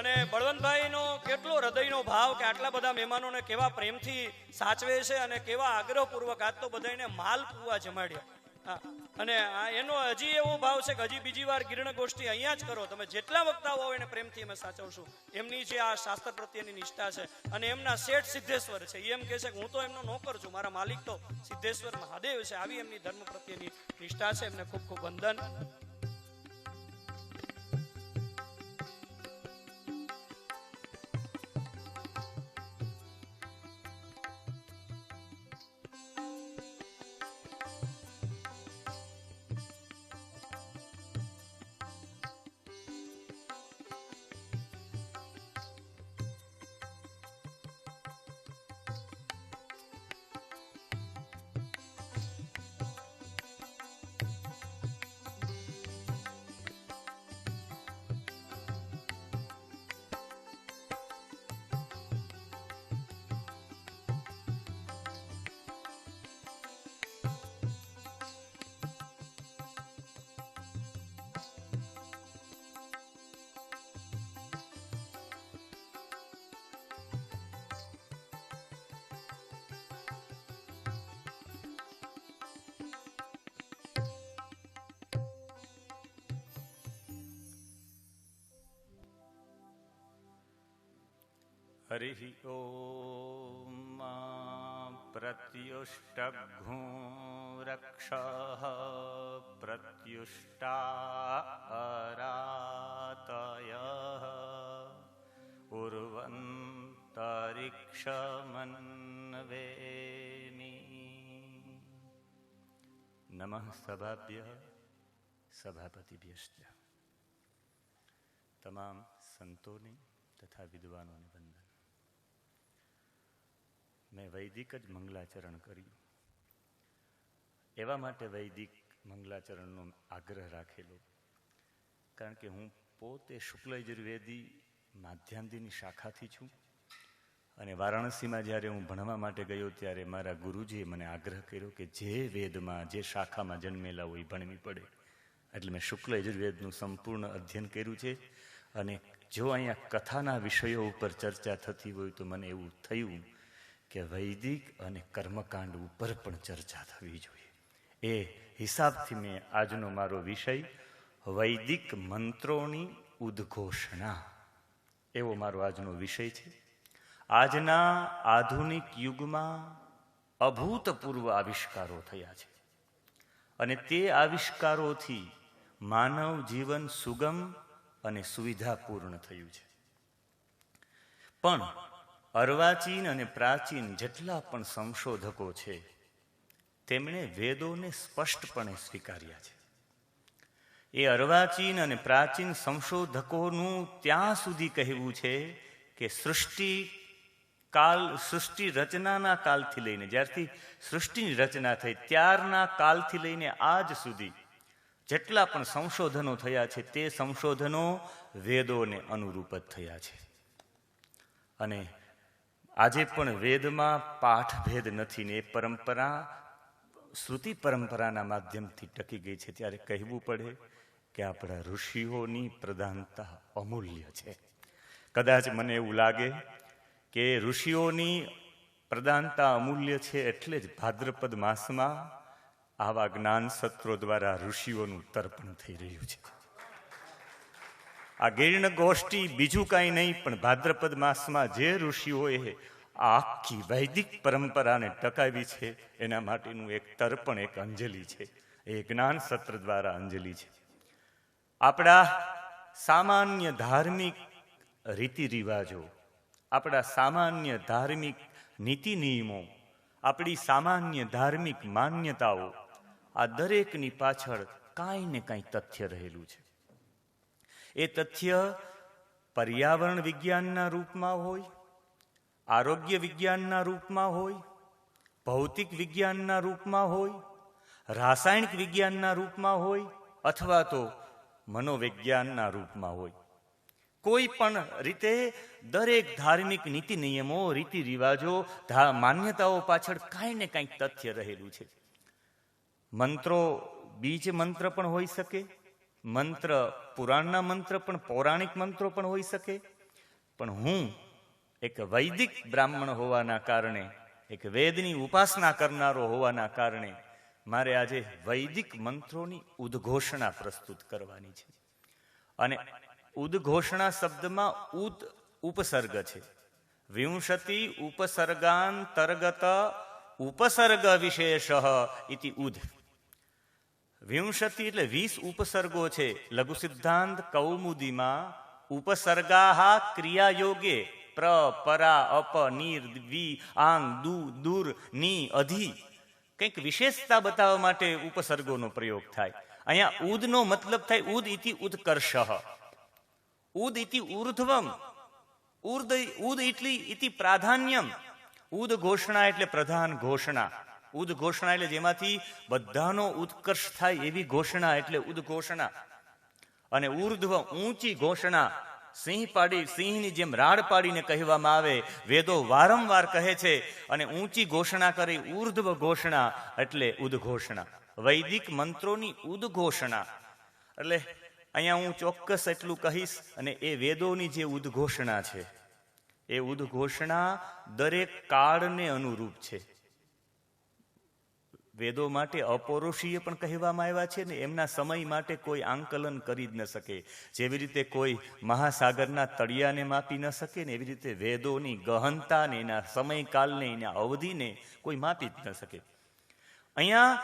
અને બળવંતભાઈનો કેટલો હૃદયનો ભાવ કે આટલા બધા મહેમાનોને કેવા પ્રેમથી સાચવે છે અને કેવા આગ્રહપૂર્વક આજ તો બધાને માલ પૂવા જમાડ્યા. અને એનો હજી એવો ભાવ છે કે હજી બીજી વાર કિરણ ગોષ્ઠી અહીંયા જ કરો. તમે જેટલા વક્તાઓ હોય એને પ્રેમથી અમે સાચવશું. એમની જે આ શાસ્ત્ર પ્રત્યેની નિષ્ઠા છે અને એમના શેઠ સિદ્ધેશ્વર છે, એમ કહે છે કે હું તો એમનો નોકર છું, મારા માલિક તો સિદ્ધેશ્વર મહાદેવ છે. આવી એમની ધર્મ પ્રત્યેની નિષ્ઠા છે. એમને ખૂબ ખૂબ વંદન. हरिः ओम प्रत्युष्टघ्नूरक्षः प्रत्युष्टारातयः उर्वन्तरिक्षमन्वेमि नमः सभाभ्यः सभापतिभ्यश्च। તમામ સંતોને તથા વિદ્વાનોને વંદન. મેં વૈદિક જ મંગલાચરણ કર્યું. એવા માટે વૈદિક મંગલાચરણનો આગ્રહ રાખેલો, કારણ કે હું પોતે શુક્લ યજુર્વેદી માધ્યાંતિની શાખાથી છું અને વારાણસીમાં જ્યારે હું ભણવા માટે ગયો ત્યારે મારા ગુરુજીએ મને આગ્રહ કર્યો કે જે વેદમાં જે શાખામાં જન્મેલા હોય ભણવી પડે. એટલે મેં શુક્લ યજુર્વેદનું સંપૂર્ણ અધ્યયન કર્યું છે. અને જો અહીંયા કથાના વિષયો ઉપર ચર્ચા થતી હોય તો મને એવું થયું કે વૈદિક અને કર્મકાંડ ઉપર પણ ચર્ચા થવી જોઈએ. એ હિસાબથી મેં આજનો મારો વિષય વૈદિક મંત્રોની ઉદ્ઘોષણા એવો મારો આજનો વિષય છે. આજના આધુનિક યુગમાં અભૂતપૂર્વ આવિષ્કારો થયા છે અને તે આવિષ્કારોથી માનવ જીવન સુગમ અને સુવિધાપૂર્ણ થયું છે. પણ અર્વાચીન અને પ્રાચીન જેટલા પણ સંશોધકો છે તેમણે વેદોને સ્પષ્ટપણે સ્વીકાર્યા છે. એ અર્વાચીન અને પ્રાચીન સંશોધકોનું ત્યાં સુધી કહેવું છે કે સૃષ્ટિ રચનાના કાલથી લઈને, જ્યારથી સૃષ્ટિની રચના થઈ ત્યારના કાલથી લઈને આજ સુધી જેટલા પણ સંશોધનો થયા છે તે સંશોધનો વેદોને અનુરૂપ જ થયા છે. અને આજે પણ વેદમાં પાઠભેદ નથી ને એ પરંપરા શ્રુતિ પરંપરાના માધ્યમથી ટકી ગઈ છે. ત્યારે કહેવું પડે કે આપણા ઋષિઓની પ્રધાનતા અમૂલ્ય છે. કદાચ મને એવું લાગે કે ઋષિઓની પ્રધાનતા અમૂલ્ય છે એટલે જ ભાદ્રપદ માસમાં આવા જ્ઞાન સત્રો દ્વારા ઋષિઓનું તર્પણ થઈ રહ્યું છે. આ ગીર્ણ ગોષ્ઠી બીજું કાંઈ નહીં પણ ભાદ્રપદ માસમાં જે ઋષિઓએ આખી વૈદિક પરંપરાને ટકાવી છે એના માટેનું એક તર્પણ, એક અંજલિ છે. એ જ્ઞાન સત્ર દ્વારા અંજલિ છે. આપણા સામાન્ય ધાર્મિક રીતિ રિવાજો, આપણા સામાન્ય ધાર્મિક નીતિ નિયમો, આપણી સામાન્ય ધાર્મિક માન્યતાઓ, આ દરેકની પાછળ કાંઈ ને કાંઈ તથ્ય રહેલું છે. એ તથ્ય પર્યાવરણ વિજ્ઞાનના રૂપમાં હોય, આરોગ્ય વિજ્ઞાનના રૂપમાં હોય, ભૌતિક વિજ્ઞાનના રૂપમાં હોય, રાસાયણિક વિજ્ઞાનના રૂપમાં હોય અથવા તો મનોવિજ્ઞાનના રૂપમાં હોય. કોઈ પણ રીતે દરેક ધાર્મિક નીતિ નિયમો, રીતિ રિવાજો, માન્યતાઓ પાછળ કાંઈ ને કાંઈક તથ્ય રહેલું છે. મંત્રો બીજ મંત્ર પણ હોઈ શકે, મંત્ર પુરાણના મંત્ર પણ, પૌરાણિક મંત્રો પણ હોઈ શકે, પણ હું એક વૈદિક બ્રાહ્મણ હોવાના કારણે, એક વેદની ઉપાસના કરનારો હોવાના કારણે મારે આજે વૈદિક મંત્રોની ઉદ્ઘોષણા પ્રસ્તુત કરવાની છે. અને ઉદ્ઘોષણા શબ્દમાં ઉપસર્ગ છે. વિંશતિ ઉપસર્ગાંતર્ગત ઉપસર્ગ વિશેષ ઇતિ ઉદ. વિંશતિ એટલે 20 ઉપસર્ગો છે. લઘુ સિદ્ધાંત કૌમુદીમાં ઉપસર્ગા ક્રિયાયોગે પ્ર પરા અપ નીર વી આંગ દુ દૂર ની અધિ કંઈક વિશેષતા બતાવવા માટે ઉપસર્ગોનો પ્રયોગ થાય. અહીંયા ઉદનો મતલબ થાય ઉદ ઇતિ ઉત્કર્ષ, ઉદ ઇતિ ઉર્ધ્વમ, ઉદ ઇતિ પ્રાધાન્યમ. ઉદ ઘોષણા એટલે પ્રધાન ઘોષણા. ઉદ ઘોષણા એટલે જેમાંથી બધાનો ઉત્કર્ષ થાય એવી ઘોષણા એટલે ઉદ્ઘોષણા. અને ઉર્ધ્વ ઊંચી ઘોષણા, સિંહની જેમ રાડ પાડીને કહેવામાં આવે. વેદો વારંવાર કહે છે અને ઊંચી ઘોષણા કરી ઉર્ધ્વ ઘોષણા એટલે ઉદ્ઘોષણા. વૈદિક મંત્રોની ઉદ્ઘોષણા એટલે અહીંયા હું ચોક્કસ એટલું કહીશ. અને એ વેદોની જે ઉદ્ઘોષણા છે એ ઉદ્ઘોષણા દરેક કાળને અનુરૂપ છે. વેદો માટે અપૌરુષીય પણ કહેવામાં આવ્યા છે ને, એમના સમય માટે કોઈ આંકલન કરી જ ન શકે. જેવી રીતે કોઈ મહાસાગરના તળિયાને માપી ન શકે ને, એવી રીતે વેદોની ગહનતાને, એના સમયકાલને, એના અવધિને કોઈ માપી જ ન શકે. અહીંયા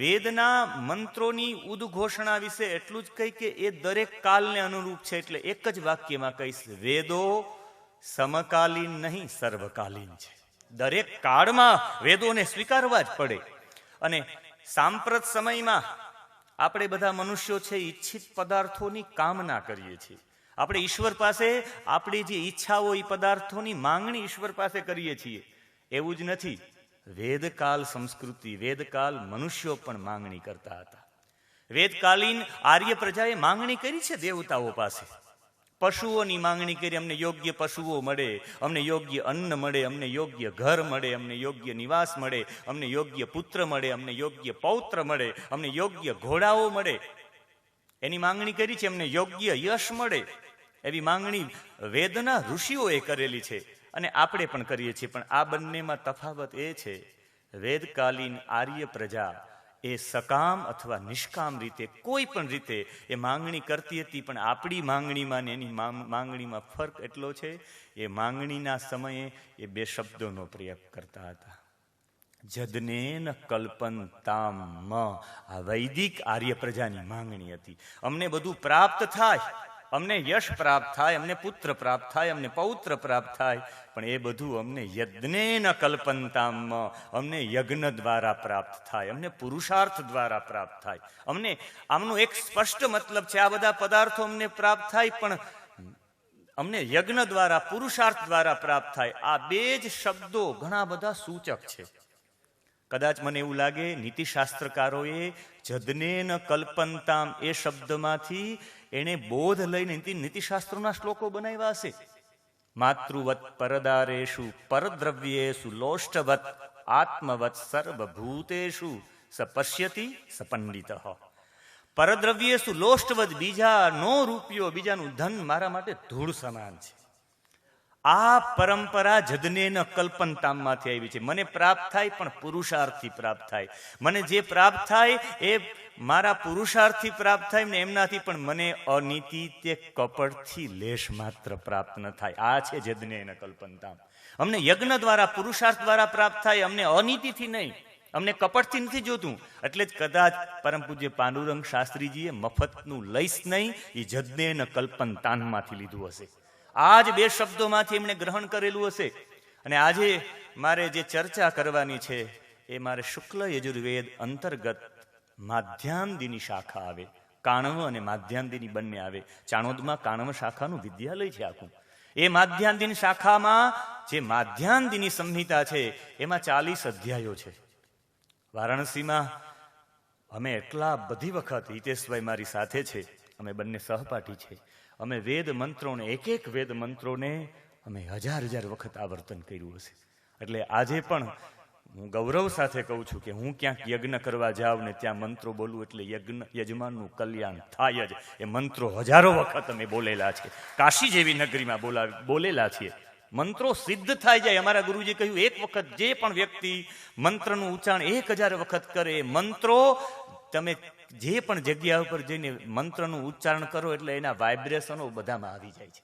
વેદના મંત્રોની ઉદ્ઘોષણા વિશે એટલું જ કહી કે એ દરેક કાલને અનુરૂપ છે. એટલે એક જ વાક્યમાં કહીશ, વેદો સમકાલીન નહીં સર્વકાલીન છે. દરેક કાળમાં વેદોને સ્વીકારવા જ પડે. અને સાંપ્રત સમયમાં આપણે બધા મનુષ્યો છે ઈચ્છિત પદાર્થોની કામના કરીએ છીએ. આપણે ઈશ્વર પાસે આપણી જે ઈચ્છાઓ એ પદાર્થોની માંગણી ઈશ્વર પાસે કરીએ છીએ. એવું જ નથી. વેદકાલ સંસ્કૃતિ, વેદકાલ મનુષ્યો પણ માંગણી કરતા હતા. વેદકાલીન આર્ય પ્રજાએ માંગણી કરી છે દેવતાઓ પાસે. પશુઓની માંગણી કરી, અમને યોગ્ય પશુઓ મળે, અમને યોગ્ય અન્ન મળે, અમને યોગ્ય ઘર મળે, અમને યોગ્ય નિવાસ મળે, અમને યોગ્ય પુત્ર મળે, અમને યોગ્ય પૌત્ર મળે, અમને યોગ્ય ઘોડાઓ મળે. એની માંગણી કરી છે. અમને યોગ્ય યશ મળે, એવી માંગણી વેદના ઋષિઓએ કરેલી છે અને આપણે પણ કરીએ છીએ. પણ આ બંનેમાં તફાવત એ છે, વેદકાલીન આર્ય પ્રજા એ સકામ અથવા નિષ્કામ રીતે કોઈ પણ રીતે એ માંગણી કરતી હતી. પણ આપણી માંગણીમાં ને એની માંગણીમાં ફરક એટલો છે, એ માંગણીના સમયે એ બે શબ્દોનો પ્રયોગ કરતા હતા. જદનેન કલ્પંતામ. આ વૈદિક આર્ય પ્રજાની માંગણી હતી. અમને બધું પ્રાપ્ત થાય, અમને યશ પ્રાપ્ત થાય, અમને પુત્ર પ્રાપ્ત થાય, અમને પૌત્ર પ્રાપ્ત થાય, પણ એ બધું અમને યજ્ઞેન કલ્પંતામ, અમને યજ્ઞ દ્વારા પ્રાપ્ત થાય, અમને પુરુષાર્થ દ્વારા પ્રાપ્ત થાય. અમને આમનો એક સ્પષ્ટ મતલબ છે, આ બધા પદાર્થો અમને પ્રાપ્ત થાય પણ અમને યજ્ઞ દ્વારા, પુરુષાર્થ દ્વારા પ્રાપ્ત થાય. આ બે જ શબ્દો ઘણા બધા સૂચક છે. કદાચ મને એવું લાગે નીતિશાસ્ત્રકારોએ જદનેન કલ્પંતામ એ શબ્દમાંથી એને બોધ લઈને નીતિશાસ્ત્રોના શ્લોકો બનાવ્યા હશે. માતૃવત પરદારેષુ પરદ્રવ્યેષુ લોષ્ટવત આત્મવત સર્વભૂતેષુ સ પશ્યતિ સ પંડિતઃ. પરદ્રવ્યેષુ લોષ્ટવત, બીજાનો રૂપિયો, બીજાનું ધન મારા માટે ધૂળ સમાન છે. આ પરંપરા જદનેન કલ્પંતામમાંથી આવી છે. મને પ્રાપ્ત થાય પણ પુરુષાર્થથી પ્રાપ્ત થાય. મને જે પ્રાપ્ત થાય એ મારા પુરુષાર્થથી પ્રાપ્ત થાય ને એમનાથી, પણ મને અનીતિ તે કપટથી લેશ માત્ર પ્રાપ્ત ન થાય. આ છે જદનેન કલ્પંતામ. અમને યજ્ઞ દ્વારા, પુરુષાર્થ દ્વારા પ્રાપ્ત થાય, અમને અનીતિથી નહીં, અમને કપટથી નથી જોતું. એટલે જ કદાચ પરમ પૂજ્ય પાંડુરંગ શાસ્ત્રીજીએ મફતનું લઈશ નહીં, એ જદનેન કલ્પંતામમાંથી લીધું હશે. આ જ બે શબ્દોમાંથી એમણે ગ્રહણ કરેલું હશે. અને આજે મારે જે ચર્ચા કરવાની છે એ મારે શુક્લ યજુર્વેદ અંતર્ગત માધ્યાંદિની શાખા આવે. કાણવ અને માધ્યાંદિની બંને આવે. ચાણોદમાં કાણવ શાખાનું વિદ્યાલય છે આખું. એ માધ્યાંદિની શાખામાં જે માધ્યાંદિની સંહિતા છે એમાં 40 અધ્યાયો છે. વારાણસીમાં અમે એટલા બધી વખત, હિતેશભાઈ મારી સાથે છે, અમે બંને સહપાઠી છે, અમે વેદ મંત્રોને, એક વેદ મંત્રોને અમે હજાર વખત આવર્તન કર્યું હશે. એટલે આજે પણ હું ગૌરવ સાથે કહું છું કે હું ક્યાંક યજ્ઞ કરવા જાઉં ને ત્યાં મંત્રો બોલું એટલે યજમાનનું કલ્યાણ થાય જ. એ મંત્રો હજારો વખત અમે બોલેલા છે, કાશી જેવી નગરીમાં બોલેલા છીએ. મંત્રો સિદ્ધ થાય જાય. અમારા ગુરુજી કહ્યું, એક વખત જે પણ વ્યક્તિ મંત્રનું ઉચ્ચારણ 1000 વખત કરે, મંત્રો તમે જે પણ જગ્યા ઉપર જઈને મંત્રનું ઉચ્ચારણ કરો એટલે એના વાઇબ્રેશનો બધામાં આવી જાય છે.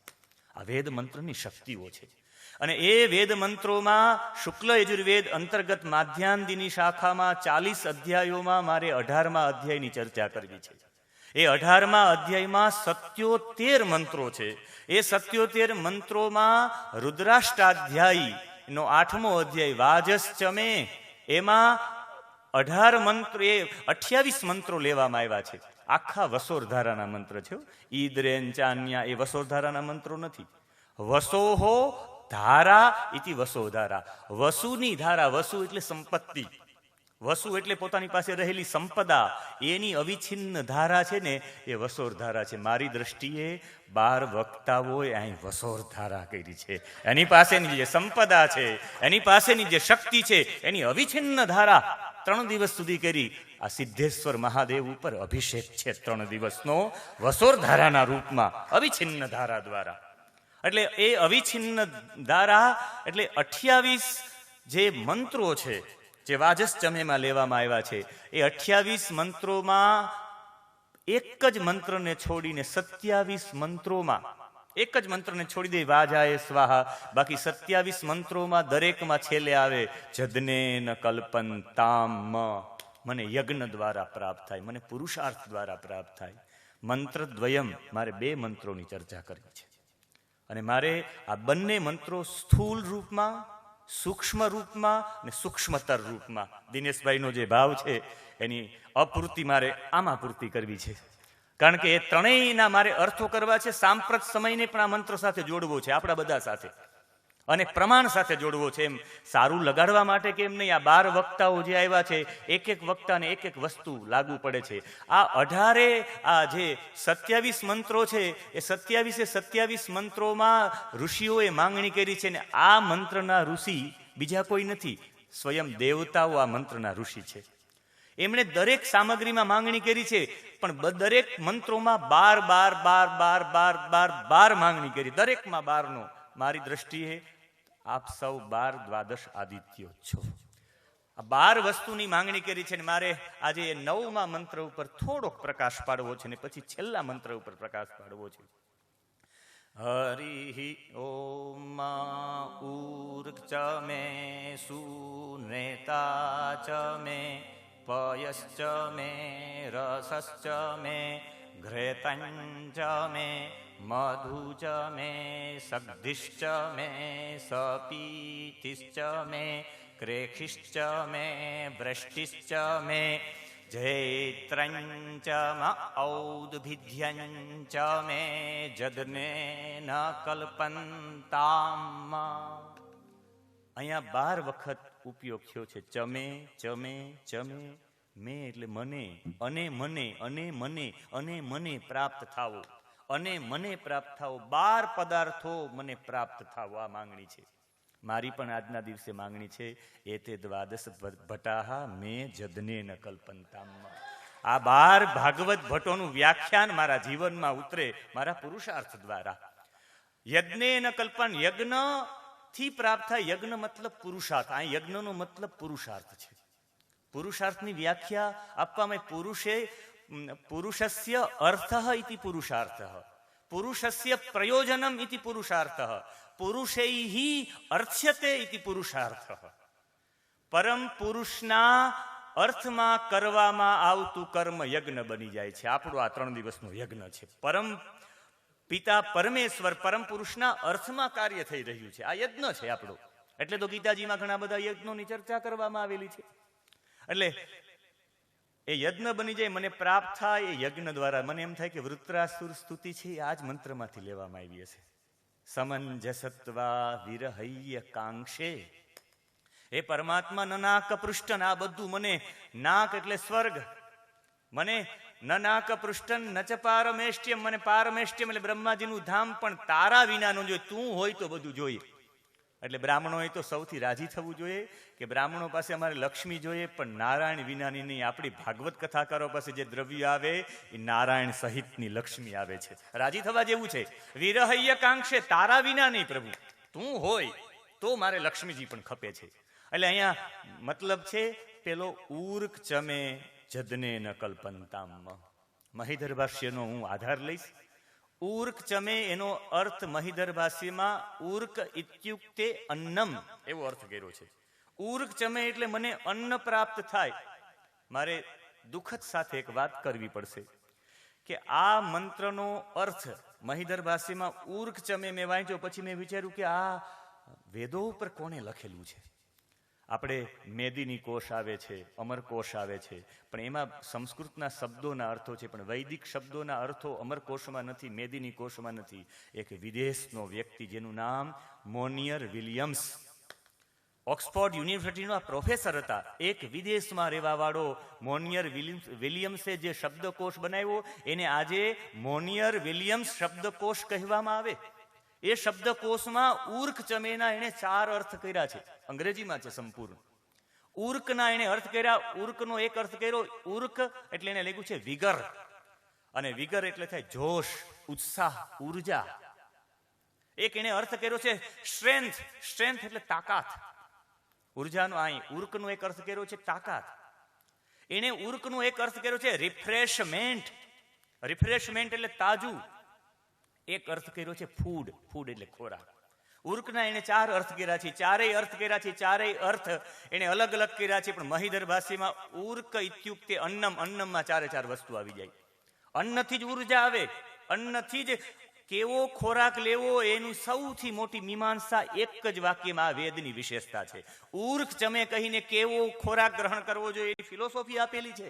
આ વેદ મંત્રની શક્તિઓ છે. અને એ વેદ મંત્રોમાં શુક્લ યજુર્વેદ અંતર્ગત માધ્યાંદિની શાખામાં 40 અધ્યાયોમાં મારે 18મા અધ્યાયની ચર્ચા કરવી છે. એ 18મા અધ્યાયમાં 77 મંત્રો છે. એ 77 મંત્રોમાં રુદ્રાષ્ટાધ્યાયી નો 8મો અધ્યાય વાજશ્ચમે, એમાં 18 મંત્રો, એ 28 મંત્રો લેવામાં આવ્યા છે. આખા વસોરધારાના મંત્ર છે. ઈદરેન ચાન્યા એ વસોરધારાના મંત્રો નથી. વસોહો ધારા ઇતિ વસોધારા. વસુની ધારા, વસુ એટલે સંપત્તિ, વસુ એટલે પોતાની પાસે રહેલી સંપદા, એની અવિછિન્ન ધારા છે ને એ વસોર ધારા છે. મારી દ્રષ્ટિએ 12 વક્તાઓએ અહીં વસોર ધારા કરી છે. એની પાસેની જે સંપદા છે, એની પાસેની જે શક્તિ છે, એની અવિછિન્ન ધારા 3 દિવસ સુધી કરી. આ સિદ્ધેશ્વર મહાદેવ ઉપર અભિષેક છે 3 દિવસનો વસોર ધારાના રૂપમાં, અવિછિન્ન ધારા દ્વારા. એટલે એ અવિછિન્ન ધારા એટલે 28 જે મંત્રો છે જે વાજશ્ચમેમાં લેવામાં આવ્યા છે, એ 28 મંત્રોમાં એક જ મંત્રને છોડીને 27 મંત્રોમાં એક જ મંત્રને છોડી દે, વાજાય સ્વાહા. બાકી 27 મંત્રોમાં દરેકમાં છેલ્લે આવે જદને ન કલ્પંતામ, મને યજ્ઞ દ્વારા પ્રાપ્ત થાય, મને પુરુષાર્થ દ્વારા પ્રાપ્ત થાય. મંત્ર દ્વયમ, મારે 2 મંત્રોની ચર્ચા કરવી છે. અને મારે આ બંને મંત્રો સ્થૂલ રૂપમાં, સૂક્ષ્મ રૂપમાં અને સૂક્ષ્મતર રૂપમાં, દિનેશભાઈનો જે ભાવ છે એની અપૂર્તિ મારે આમાં પૂર્તિ કરવી છે. કારણ કે એ ત્રણેયના મારે અર્થો કરવા છે. સાંપ્રત સમયને પણ આ મંત્ર સાથે જોડવો છે, આપણા બધા સાથે, અને પ્રમાણ સાથે જોડવો છે. એમ સારું લગાડવા માટે કે એમ નહીં. આ 12 વક્તાઓ જે આવ્યા છે, એક એક વક્તાને એક એક વસ્તુ લાગુ પડે છે. આ 18 આ જે 27 મંત્રો છે, એ 27 મંત્રોમાં ઋષિઓએ માંગણી કરી છે. ને આ મંત્રના ઋષિ બીજા કોઈ નથી, સ્વયં દેવતાઓ આ મંત્રના ઋષિ છે. એમણે દરેક સામગ્રીમાં માંગણી કરી છે, પણ દરેક મંત્રોમાં 12 માંગણી કરી, દરેકમાં 12નો. મારી દ્રષ્ટિએ આપ સૌ 12 દ્વાદશ આદિત્યો છો. આ 12 વસ્તુની માંગણી કરી છે. ને મારે આજે 9મા મંત્ર ઉપર થોડોક પ્રકાશ પાડવો છે, ને પછી છેલ્લા મંત્ર ઉપર પ્રકાશ પાડવો છે. હરિ ઓમ ઉર્ચ મે સુનેતા ચ મે પયશ્ચ મે રસશ્ચ મે ઘ્રેતંચ મે મધુ ચ મે સગ્ધિશ્ચ મે સપીતિશ્ચ મે ક્રેખિશ્ચ મે વૃષ્ટિશ્ચ મે જૈત્રંચ ઔદભિધ્યંચ મે જદને ન કલ્પંતામ. અહીંયા 12 વખત ઉપયોગ થયો છે. ચમે ચમે ચમે, મે એટલે મને, અને મને, અને મને, અને મને પ્રાપ્ત થાવો, અને મને પ્રાપ્ત થાવો. 12 પદાર્થો મને પ્રાપ્ત થાવો, આ માંગણી છે. મારી પણ આજના દિવસે માંગણી છે. એતે દ્વાદશ ભટાહા મે જદને ન કલ્પંતામ. આ 12 ભાગવત ભટ્ટોનું વ્યાખ્યાન મારા જીવનમાં ઉતરે, મારા પુરુષાર્થ દ્વારા. યજ્ઞે ન કલ્પન, યજ્ઞ થી પ્રાપ્ત થાય. યજ્ઞ મતલબ પુરુષાર્થ. આ યજ્ઞનો મતલબ પુરુષાર્થ છે. પુરુષાર્થની વ્યાખ્યા આપવામાં પુરુષસ્ય અર્થઃ ઇતિ પુરુષાર્થઃ, પુરુષસ્ય પ્રયોજનમ ઇતિ પુરુષાર્થઃ, પુરુષૈઃ અર્થ્યતે ઇતિ પુરુષાર્થઃ. પરમ પુરુષના અર્થમાં કરવામાં આવતું કર્મ યજ્ઞ બની જાય છે. આપણો આ 3 દિવસનો યજ્ઞ છે. પરમ પિતા પરમેશ્વર પરમ પુરુષના અર્થમાં કાર્ય થઈ રહ્યું છે. આ યજ્ઞ છે આપણો. એટલે તો ગીતાજીમાં ઘણા બધા યજ્ઞોની ચર્ચા કરવામાં આવેલી છે. એટલે એ યજ્ઞ બની જાય, મને પ્રાપ્ત થાય એ યજ્ઞ દ્વારા. મને એમ થાય કે વૃત્રાસુર સ્તુતિ છે એ આ જ મંત્રમાંથી લેવામાં આવી હશે. સમંજસત્વા વિરહૈય કાંક્ષે, એ પરમાત્મા નનાક પૃષ્ઠન. આ બધું મને, નાક એટલે સ્વર્ગ, મને નનાક પૃષ્ઠન નચ પારમેષ્ટ્યમ, મને પારમેષ્ટ્યમ એટલે બ્રહ્માજીનું ધામ પણ તારા વિનાનું જોઈએ. તું હોય તો બધું જોઈએ. એટલે બ્રાહ્મણોએ તો સૌથી રાજી થવું જોઈએ કે બ્રાહ્મણો પાસે અમારે લક્ષ્મી જોઈએ, પણ નારાયણ વિનાની નહીં. આપણી ભાગવત કથાકારો પાસે જે દ્રવ્ય આવે એ નારાયણ સહિતની લક્ષ્મી આવે છે. રાજી થવા જેવું છે. વિરહయ్య કાંક્ષે, તારા વિના નહીં પ્રભુ, તું હોય તો મારે લક્ષ્મીજી પણ ખપે છે. એટલે અહીંયા મતલબ છે પેલો ઉર્ક ચમે જદને ન કલ્પંતામ. મહિધર ભાષ્યનો હું આધાર લઈશ. ઉર્ક ચમે એનો અર્થ મહિધર ભાષ્યમાં ઉર્ક ઇત્યુક્તે અન્નમ એવો અર્થ કર્યો છે. ઉર્ક ચમે એટલે મને અન્ન પ્રાપ્ત થાય. મારે દુઃખદ સાથે એક વાત કરવી પડશે કે આ મંત્રનો અર્થ મહિધર ભાષ્યમાં ઉર્ક ચમે મેં વાંચ્યો, પછી મેં વિચાર્યું કે આ વેદો ઉપર કોણે લખેલું છે. આપણે મેદિની કોશ આવે છે, અમરકોશ આવે છે, પણ એમાં સંસ્કૃતના શબ્દોના અર્થો છે, પણ વૈદિક શબ્દોના અર્થો અમરકોશમાં નથી, મેદિની કોશમાં નથી. એક વિદેશનો વ્યક્તિ જેનું નામ મોનિયર વિલિયમ્સ, ઓક્સફોર્ડ યુનિવર્સિટીના પ્રોફેસર હતા, એક વિદેશમાં રહેવા વાળો મોનિયર વિલિયમ્સે જે શબ્દકોશ બનાવ્યો એને આજે મોનિયર વિલિયમ્સ શબ્દકોશ કહેવામાં આવે. એ શબ્દકોશમાં ઉર્ક ચમેના એને 4 અર્થ કર્યા છે. અંગ્રેજીમાં છે સંપૂર્ણ. ઉર્કના એને અર્થ કર્યા. ઉર્કનો એક અર્થ કર્યો, ઉર્ક એટલે એને લખ્યું છે વિગર, અને વિગર એટલે થાય જોશ, ઉત્સાહ, ઉર્જા. એક એને અર્થ કર્યો છે સ્ટ્રેન્થ, સ્ટ્રેન્થ એટલે તાકાત, ઉર્જાનો. અહીં ઉર્કનો એક અર્થ કર્યો છે તાકાત. એને ઉર્કનો એક અર્થ કર્યો છે રિફ્રેશમેન્ટ, રિફ્રેશમેન્ટ એટલે તાજું. એક અર્થ કર્યો છે ફૂડ, ફૂડ એટલે ખોરાક. ઉર્કના એને 4 અર્થ કર્યા છે. ચારેય અર્થ કર્યા છે, ચારેય અર્થ એને અલગ અલગ કર્યા છે, પણ મહિધર ભાષ્યમાં ઉર્ક ઇત્યુક્તે અન્નમ, અન્નમમાં 4 વસ્તુ આવી જાય. અન્નથી જ ઉર્જા આવે, અન્નથી જ કેવો ખોરાક લેવો એનું સૌથી મોટી મીમાંસા એક જ વાક્યમાં આ વેદની વિશેષતા છે. ઉર્ક ચમે કહીને કેવો ખોરાક ગ્રહણ કરવો જોઈએ એની ફિલોસોફી આપેલી છે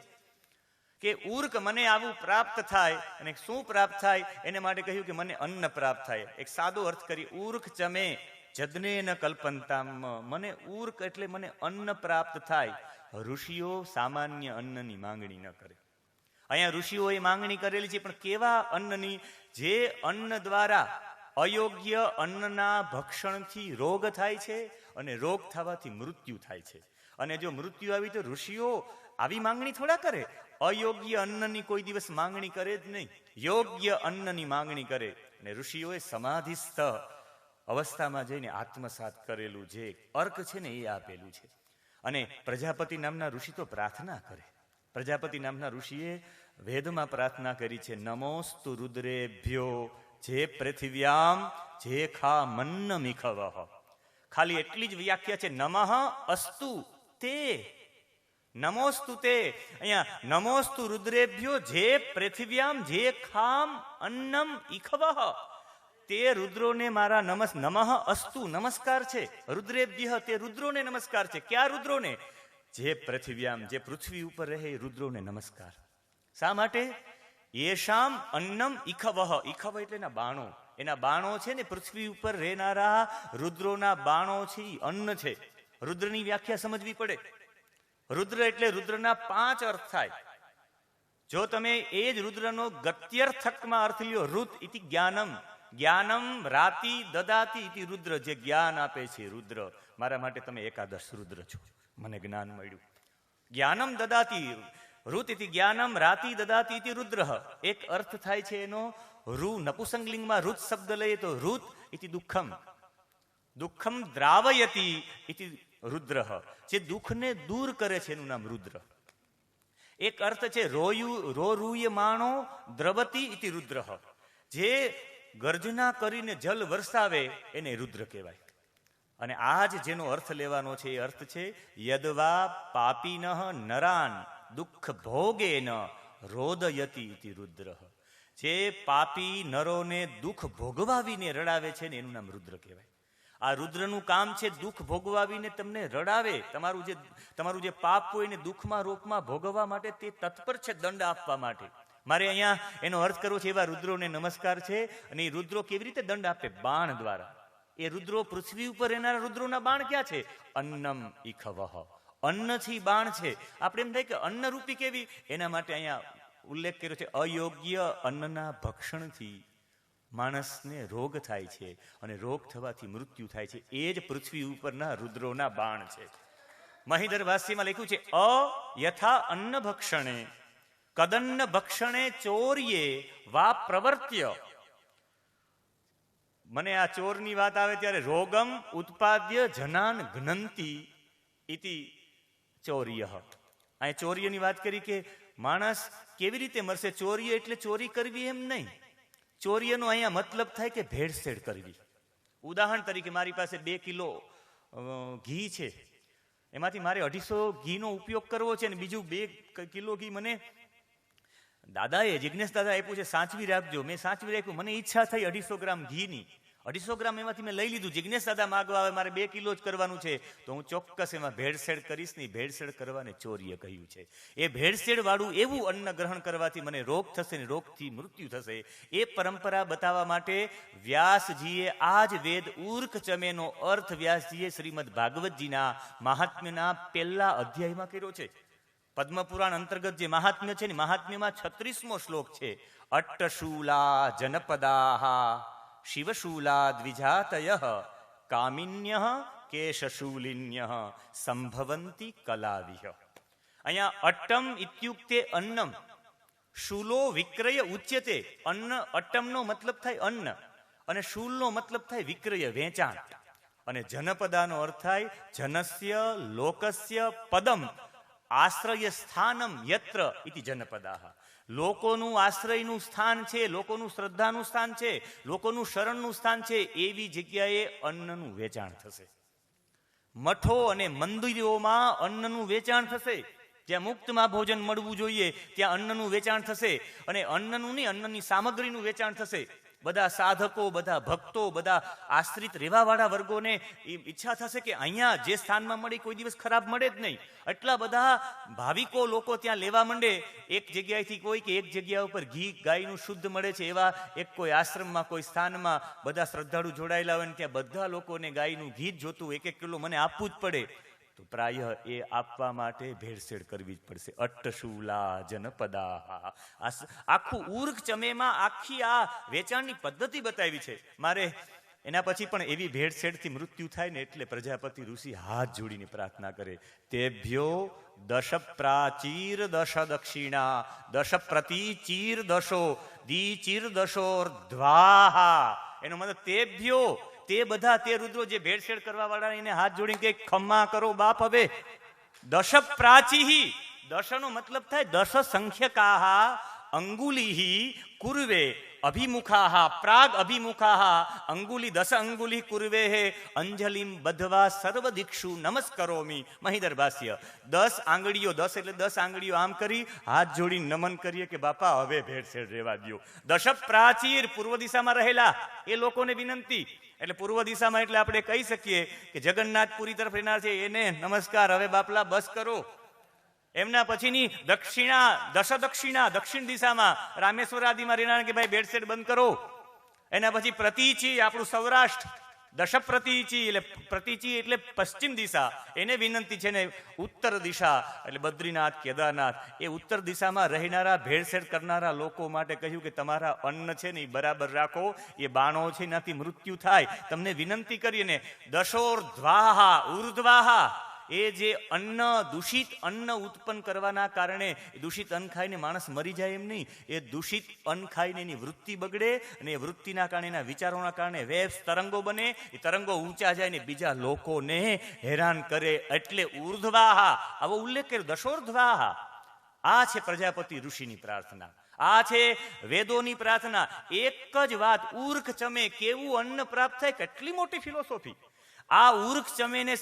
કે ઉર્ક મને આવું પ્રાપ્ત થાય. અને શું પ્રાપ્ત થાય એને માટે કહ્યું કે મને અન્ન પ્રાપ્ત થાય. એક સાદો અર્થ કરી, ઉર્ક ચમે જદને ન કલ્પંતામ. મને ઉર્ક એટલે મને અન્ન પ્રાપ્ત થાય. ઋષિઓ સામાન્ય અન્નની માંગણી ન કરે. અહીંયા ઋષિઓએ માંગણી કરેલી છે, પણ કેવા અન્નની? જે અન્ન દ્વારા અયોગ્ય અન્નના ભક્ષણથી રોગ થાય છે, અને રોગ થવાથી મૃત્યુ થાય છે. અને જો મૃત્યુ આવી તો ઋષિઓ આવી માંગણી થોડા કરે. અયોગ્ય અન્નની કોઈ દિવસ માંગણી કરે જ નહીં, યોગ્ય અન્નની માંગણી કરે. અને ઋષિઓએ સમાધિસ્થ અવસ્થામાં જઈને આત્મસાત કરેલું જે અર્ક છે ને એ આપેલું છે. અને પ્રજાપતિ નામના ઋષિ તો પ્રાર્થના કરે. પ્રજાપતિ નામના ઋષિએ વેદમાં પ્રાર્થના કરી છે, નમોસ્તુ રુદ્રેભ્યો જે પૃથિવ્યામ જે ખા મન્ન મિખવઃ. ખાલી એટલી જ વ્યાખ્યા છે, નમઃ અસ્તુ તે, નમોસ્તુ તે. અહીંયા નમોસ્તુ રુદ્રેભ્યો જે પૃથિવ્યામ જે ખામ અન્નમ ઇખવઃ. તે રુદ્રોને મારા નમઃ અસ્તુ નમસ્કાર છે. રુદ્રેભ્ય તે રુદ્રોને નમસ્કાર છે. ક્યાં રુદ્રોને? જે પૃથિવ્યામ જે પૃથ્વી ઉપર રહે રુદ્રોને નમસ્કાર. શા માટે? યેશામ અન્નમ ઇખવઃ. ઇખવ એટલે એના બાણો. એના બાણો છે ને પૃથ્વી ઉપર રહેનારા રુદ્રોના બાણો છે, અન્ન છે. રુદ્રની વ્યાખ્યા સમજવી પડે. રુદ્ર એટલે રુદ્રના 5 અર્થ થાય. જો તમે એ જ રુદ્રનો ગત્યર્થકમાં અર્થ લ્યો, રુત ઇતિ જ્ઞાનમ, જ્ઞાનમ રાતિ દદાતિ ઇતિ રુદ્ર, જે જ્ઞાન આપે છે રુદ્ર. મારા માટે તમે એકાદશ રુદ્ર છો, મને જ્ઞાન મળ્યું. જ્ઞાનમ દદાતિ રુત ઇતિ જ્ઞાનમ રાતિ દદાતિ ઇતિ રુદ્ર. એક અર્થ થાય છે એનો રૂ, નપુસંગલિંગમાં રુત શબ્દ લઈએ તો રુત ઇતિ દુઃખમ, દુઃખમ દ્રાવયતિ ઇતિ રુદ્ર. જે દુઃખને દૂર કરે છે એનું નામ રુદ્ર. એક અર્થ છે રોરૂય માણો દ્રવતી ઇતિ રુદ્ર. જે ગર્જના કરીને જલ વરસાવે એને રુદ્ર કહેવાય. અને આ જ જેનો અર્થ લેવાનો છે એ અર્થ છે યદવા પાપીનઃ નરાન દુઃખ ભોગેન રોદયતિ ઇતિ રુદ્ર. જે પાપી નરોને દુઃખ ભોગવાવીને રડાવે છે ને એનું નામ રુદ્ર કહેવાય. આ રુદ્રનું કામ છે દુઃખ ભોગવાવીને તમને રડાવે. તમારું જે પાપ હોય ને દુઃખમાં રોગમાં ભોગવવા માટે તે તત્પર છે દંડ આપવા માટે. મારે અહીંયા એનો અર્થ કરવો છે એવા રુદ્રોને નમસ્કાર છે. અને એ રુદ્રો કેવી રીતે દંડ આપે? બાણ દ્વારા. એ રુદ્રો પૃથ્વી ઉપર રહેનારા રુદ્રોના બાણ ક્યાં છે? અન્નમ ઇખવઃ. અન્નથી બાણ છે. આપણે એમ થાય કે અન્ન રૂપી કેવી? એના માટે અહીંયા ઉલ્લેખ કર્યો છે અયોગ્ય અન્નના ભક્ષણથી માણસને રોગ થાય છે અને રોગ થવાથી મૃત્યુ થાય છે. એ જ પૃથ્વી ઉપરના રુદ્રોના બાણ છે. મહિધર ભાષ્યમાં લખ્યું છે, અ યથા અન્ન ભક્ષણે કદન્ન ભક્ષણે ચોર્યે વા પ્રવર્ત્ય. મને આ ચોરની વાત આવે ત્યારે રોગમ ઉત્પાદ્ય જનાન ઘ્નંતી ઇતિ ચોર્ય. અહીં ચોર્યની વાત કરી કે માણસ કેવી રીતે મરશે. ચોર્ય એટલે ચોરી કરવી એમ નહીં. ચોર્યનો અહીંયા મતલબ થાય કે ભેળસેળ કરવી. ઉદાહરણ તરીકે મારી પાસે 2 કિલો ઘી છે, એમાંથી મારે 250 ઘીનો ઉપયોગ કરવો છે, અને બીજું 2 કિલો ઘી મને દાદાએ, જિજ્ઞેશ દાદા આપ્યું છે, સાચવી રાખજો. મેં સાચવી રાખ્યું. મને ઈચ્છા થઈ 250 ગ્રામ ઘીની. 250 ગ્રામ એમાંથી મેં લઈ લીધું. જિજ્ઞેશ દાદા માગવા આવે, મારે 2 કિલો જ કરવાનું છે, તો હું ચોક્કસ એમાં ભેળસેળ કરીશ નહીં. ભેળસેળ કરવાને ચોર્ય કહ્યું છે. એ ભેળસેળ વાળું એવું અન્ન ગ્રહણ કરવાથી મને રોગ થશે ને રોગથી મૃત્યુ થશે. એ પરંપરા બતાવવા માટે વ્યાસજીએ આ જ વેદ ઉર્ક ચમેનો અર્થ વ્યાસજીએ શ્રીમદ ભાગવતજીના મહાત્મ્યના પહેલા અધ્યાયમાં કર્યો છે. પદ્મપુરાણ અંતર્ગત જે મહાત્મ્ય છે ને, મહાત્મ્યમાં 36મો શ્લોક છે. અટ્ટશૂલા જનપદાહ શિવશૂલા દ્વિજાતય કામિન્ય કેશશૂલિન્ય સંભવંતી કલાવિહ. અહીંયા અટ્ટમ ઇત્યુક્તે અન્નમ, શૂલો વિક્રય ઉચ્યતે. અન્ન, અટ્ટમનો મતલબ થાય અન્ન, અને શૂલનો મતલબ થાય વિક્રય, વેચાણ. અને જનપદાનો અર્થ થાય જનસ્ય લોકસ્ય પદમ આશ્રય સ્થાનમ યત્ર ઇતિ જનપદાહ. લોકોનું આશ્રયનું સ્થાન છે, લોકોનું શ્રદ્ધાનું સ્થાન છે, લોકોનું શરણનું સ્થાન છે, એવી જગ્યાએ અન્નનું વેચાણ થશે. મઠો અને મંદિરોમાં અન્નનું વેચાણ થશે. જ્યાં મુક્તમાં ભોજન મળવું જોઈએ ત્યાં અન્નનું વેચાણ થશે. અને અન્નનું નહીં, અન્નની સામગ્રીનું વેચાણ થશે. બધા સાધકો, બધા ભક્તો, બધા આશ્રિત રહેવાવાળા વર્ગોને ઈચ્છા થશે કે અહીંયા જે સ્થાનમાં મળે કોઈ દિવસ ખરાબ મળે જ નહીં. એટલા બધા ભાવિકો લોકો ત્યાં લેવા માંડે. એક જગ્યાએથી કોઈ કે એક જગ્યા ઉપર ઘી ગાયનું શુદ્ધ મળે છે, એવા એક કોઈ આશ્રમમાં, કોઈ સ્થાનમાં બધા શ્રદ્ધાળુ જોડાયેલા હોય ને ત્યાં બધા લોકોને ગાયનું ઘી જ જોતું, 1-1 કિલો મને આપવું જ પડે. તો પ્રાય એ આપવા માટે ભેળસેળ કરવી જ પડશે. અટ્ટશૂલા જનપદા. આખું ઉર્ક ચમેમાં આખી આ વેચાણની પદ્ધતિ બતાવી છે. મારે એના પછી પણ એવી ભેળસેળથી મૃત્યુ થાય ને એટલે પ્રજાપતિ ઋષિ હાથ જોડીને પ્રાર્થના કરે, તેભ્યો 10 પ્રાચીર 10 દક્ષિણા 10 પ્રતિચીર 10 દીચીર 10 ધ્વાહા. એનો મતલબ તેભ્યો, તે બધા, તે રુદ્રો જે ભેળસેળ કરવા વાળા, એને હાથ જોડીને કે ખમ્મા કરો બાપ. હવે 10 પ્રાચીહી, 10 નો મતલબ થાય 10 સંખ્યકાહ અંગુલિહી કુર્વે અભિમુખાહ પ્રાગ અભિમુખાહ અંગુલી 10 અંગુલી કુર્વે હે અંજલિમ બધવા સર્વ દીક્ષુ નમસ્કરોમી. મહિધર ભાષ્ય. 10 આંગળીઓ, 10 એટલે 10 આંગળીઓ આમ કરી હાથ જોડી નમન કરીએ કે બાપા હવે ભેળસેળ રહેવા દો. 10 પ્રાચીર, પૂર્વ દિશામાં રહેલા એ લોકોને વિનંતી. એટલે પૂર્વ દિશામાં એટલે આપણે કહી શકીએ કે જગન્નાથપુરી તરફ રહેનાર છે, એને નમસ્કાર, હવે બાપલા બસ કરો. એમના પછીની દક્ષિણા, 10 દક્ષિણા, દક્ષિણ દિશામાં રામેશ્વર આદિમાં રહેનાર કે ભાઈ ભેળસેળ બંધ કરો. એના પછી પ્રતિચી, આપણું સૌરાષ્ટ્ર, 10 પ્રતિચી, એટલે પ્રતિચી એટલે પશ્ચિમ દિશા, એને વિનંતી છે. ને ઉત્તર દિશા એટલે બદ્રીનાથ, કેદારનાથ, એ ઉત્તર દિશામાં રહેનારા ભેળસેળ કરનારા લોકો માટે કહ્યું કે તમારા અન્ન છે ને એ બરાબર રાખો, એ બાણો છે એનાથી મૃત્યુ થાય. તમને વિનંતી કરીને 10 ધ્વાહા ઉર્ધ્વાહા, એ જે અન્ન, દૂષિત અન્ન ઉત્પન્ન કરવાના કારણે, દૂષિત અન્ન ખાઈને માણસ મરી જાય એમ નહીં, એ દૂષિત અન્ન ખાઈને એની વૃત્તિ બગડે, અને એ વૃત્તિના કારણે, એના વિચારોના કારણે વેવ્સ, તરંગો બને, એ તરંગો ઊંચા જાય ને બીજા લોકોને હેરાન કરે. એટલે ઉર્ધ્વાહા, આવો ઉલ્લેખ કર્યો, 10 ધ્વાહા. આ છે પ્રજાપતિ ઋષિની પ્રાર્થના, આ છે વેદોની પ્રાર્થના. એક જ વાત, ઉર્ક ચમે કેવું અન્ન પ્રાપ્ત થાય, કેટલી મોટી ફિલોસોફી. આ ઉર્ક ચમેને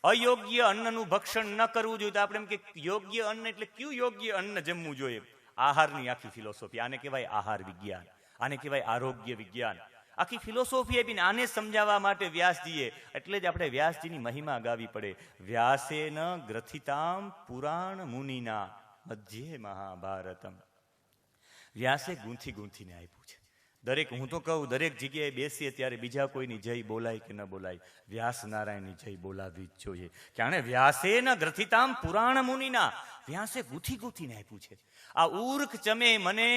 અયોગ્ય અન્નનું ભક્ષણ ન કરવું જોઈએ. તો આપણે એમ કે યોગ્ય અન્ન એટલે કયું યોગ્ય અન્ન જમવું જોઈએ? આહારની આખી ફિલોસોફી. આને કહેવાય આહાર વિજ્ઞાન, આને કહેવાય આરોગ્ય વિજ્ઞાન. આખી ફિલોસોફી આપીને આને સમજાવવા માટે વ્યાસજીએ, એટલે જ આપણે વ્યાસજીની મહિમા ગાવી પડે. વ્યાસેન ગ્રથિતામ પુરાણ મુનિના મધ્યે મહાભારતમ. વ્યાસે ગૂંથી ગૂંથીને આપ્યું છે. દરેક, હું તો કહું, દરેક જગ્યાએ બેસીએ ત્યારે બીજા કોઈની જય બોલાય કે ન બોલાય, વ્યાસ નારાયણની જય બોલાવી જ જોઈએ. કારણ વ્યાસે ન ગ્રથિતામ પુરાણ મુનિના, વ્યાસે ગૂંથી ગૂંથીને આપ્યું છે. આ ઉર્ક ચમે મને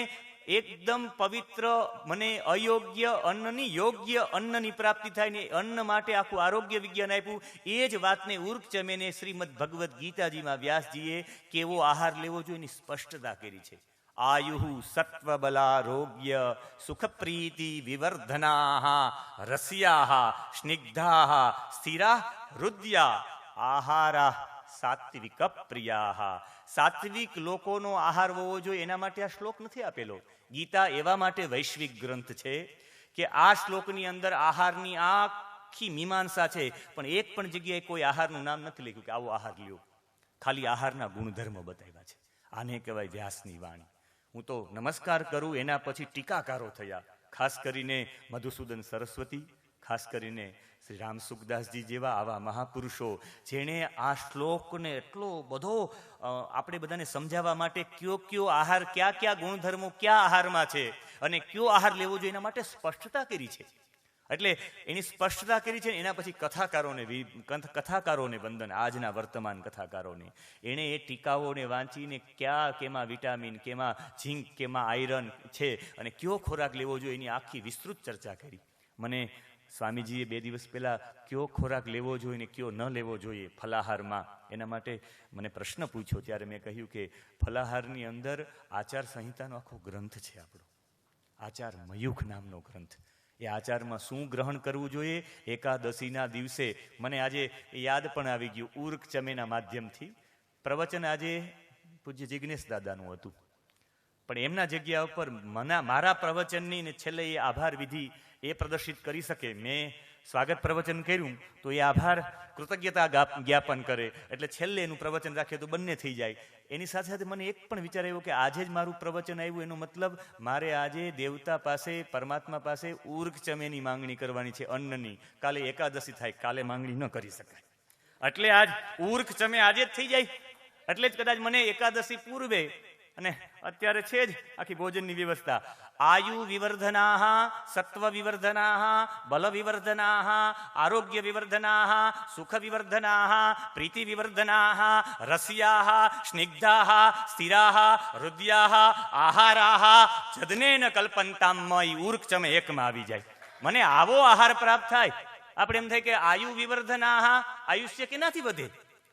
એકદમ પવિત્ર, મને અયોગ્ય અન્નની યોગ્ય અન્નની પ્રાપ્તિ થાય ને અન્ન માટે આખું આરોગ્ય વિજ્ઞાન આપ્યું. એ જ વાતને ઉર્કચમેને શ્રીમદ ભગવદ્ ગીતાજીમાં વ્યાસજીએ કેવો આહાર લેવો જોઈએ એની સ્પષ્ટતા કરી છે. આયુ સત્વબલારોગ્ય સુખપ્રીતિ વિવર્ધના રસ્યા સ્નિગ્ધા સ્થિરા હૃદયા આહારા સાત્વિક પ્રિયા. સાત્વિક લોકોનો આહાર હોવો જોઈએ એના માટે આ શ્લોક નથી આપેલો. ગીતા એવા માટે વૈશ્વિક ગ્રંથ છે કે આ શ્લોકની અંદર આહારની આખી મીમાંસા છે, પણ એક પણ જગ્યાએ કોઈ આહારનું નામ નથી લખ્યું કે આવો આહાર લ્યો. ખાલી આહારના ગુણધર્મ બતાવ્યા છે. આને કહેવાય વ્યાસની વાણી. હું તો નમસ્કાર કરું, એના પછી ટીકાકારો થયા, ખાસ કરીને મધુસૂદન સરસ્વતી, ખાસ કરીને શ્રી રામ સુખદાસજી જેવા આવા મહાપુરુષો જેણે આ શ્લોકને એટલો બધો આપણે બધાને સમજાવવા માટે કયો આહાર, કયા ગુણધર્મો કયા આહારમાં છે અને કયો આહાર લેવો જોઈએ એના માટે સ્પષ્ટતા કરી છે. એટલે એની સ્પષ્ટતા કરી છે. એના પછી કથાકારોને વંદન, આજના વર્તમાન કથાકારોને. એણે એ ટીકાઓને વાંચીને કેમાં વિટામિન, કેમાં ઝીંક, કેમાં આયરન છે અને કયો ખોરાક લેવો જોઈએ એની આખી વિસ્તૃત ચર્ચા કરી. મને સ્વામીજીએ 2 દિવસ પહેલા કયો ખોરાક લેવો જોઈએ ને કયો ન લેવો જોઈએ ફલાહારમાં, એના માટે મને પ્રશ્ન પૂછ્યો. ત્યારે મેં કહ્યું કે ફલાહારની અંદર આચાર સંહિતાનો આખો ગ્રંથ છે આપણો, આચાર મયુખ નામનો ગ્રંથ. એ આચારમાં શું ગ્રહણ કરવું જોઈએ એકાદશીના દિવસે. મને આજે યાદ પણ આવી ગયું, ઉર્કચમેના માધ્યમથી પ્રવચન આજે પૂજ્ય જિજ્ઞેશ દાદાનું હતું, પણ એમના જગ્યા ઉપર મારા પ્રવચનની ને છેલ્લે એ આભાર વિધિ એ પ્રદર્શિત કરી શકે. મેં સ્વાગત પ્રવચન કર્યું તો એ આભાર કૃતજ્ઞતા જ્ઞાપન કરે, એટલે છેલ્લે એનું પ્રવચન રાખીએ તો બંને થઈ જાય. એની સાથે સાથે મને એક પણ વિચાર આવ્યો કે આજે જ મારું પ્રવચન આવ્યું, એનો મતલબ મારે આજે દેવતા પાસે, પરમાત્મા પાસે ઉર્કચમેની માંગણી કરવાની છે, અન્નની. કાલે એકાદશી થાય, કાલે માંગણી ન કરી શકાય, એટલે આજ ઉર્કચમે આજે જ થઈ જાય. એટલે જ કદાચ મને એકાદશી પૂર્વે અને અત્યારે છે જ આખી ભોજનની વ્યવસ્થા. આયુ વિવર્ધના, સત્વ વિવર્ધના, બલ વિવર્ધના, આરોગ્ય વિવર્ધના, સુખ વિવર્ધના, પ્રીતિ વિવર્ધના, રસ્યા સ્નિગ્ધા સ્થિરા હૃદયા આહારા જદનેન કલ્પંતામય ઉર્કચમે એકમાં આવી જાય. મને આવો આહાર પ્રાપ્ત થાય. આપણે એમ થાય કે આયુ વિવર્ધના, આયુષ્ય કેનાથી વધે?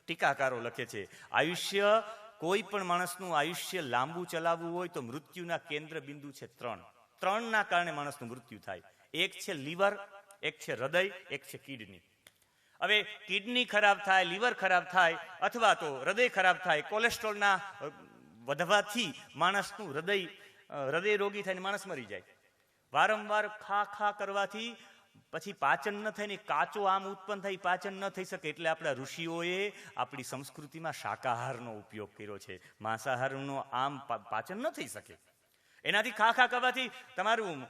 ટીકાકારો લખે છે આયુષ્ય, કોઈ પણ માણસનું આયુષ્ય લાંબુ ચલાવવું હોય તો મૃત્યુના કેન્દ્ર બિંદુ છે 3. 3ના કારણે માણસનું મૃત્યુ થાય. એક છે લીવર, એક છે હૃદય, એક છે કિડની. હવે કિડની ખરાબ થાય, લીવર ખરાબ થાય અથવા તો હૃદય ખરાબ થાય, કોલેસ્ટ્રોલના વધવાથી માણસનું હૃદય રોગી થઈને માણસ મરી જાય. વારંવાર ખા કરવાથી પછી પાચન ન થાય ને કાચો આમ ઉત્પન્ન થાય, પાચન ન થઈ શકે. એટલે આપણા ઋષિઓએ આપણી સંસ્કૃતિમાં શાકાહારનો ઉપયોગ કર્યો છે. માંસાહારનો આમ પાચન ન થઈ શકે. એનાથી ખા કરવાથી તમારું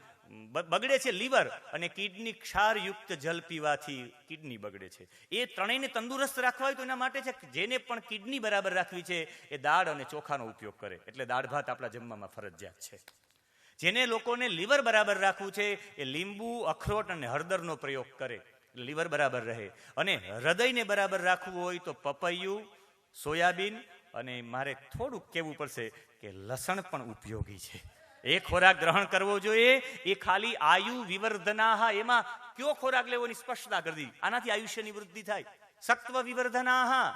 બગડે છે લીવર, અને કિડની ક્ષારયુક્ત જલ પીવાથી કિડની બગડે છે. એ ત્રણેયને તંદુરસ્ત રાખવા હોય તો એના માટે છે જેને પણ કિડની બરાબર રાખવી છે એ દાળ અને ચોખાનો ઉપયોગ કરે. એટલે દાળ ભાત આપણા જમવામાં ફરજિયાત છે. જેને લોકોને લીવર બરાબર રાખવું છે એ લીંબુ, અખરોટ અને હળદરનો પ્રયોગ કરે, લીવર બરાબર રહે. અને હૃદયને બરાબર રાખવું હોય તો પપૈયું, સોયાબીન અને મારે થોડુંક કહેવું પડશે કે લસણ પણ ઉપયોગી છે. એ ખોરાક ગ્રહણ કરવો જોઈએ. એ ખાલી આયુ વિવર્ધના, એમાં કયો ખોરાક લેવાની સ્પષ્ટતા કરી દીધી. આનાથી આયુષ્યની વૃદ્ધિ થાય. સત્વ વિવર્ધના,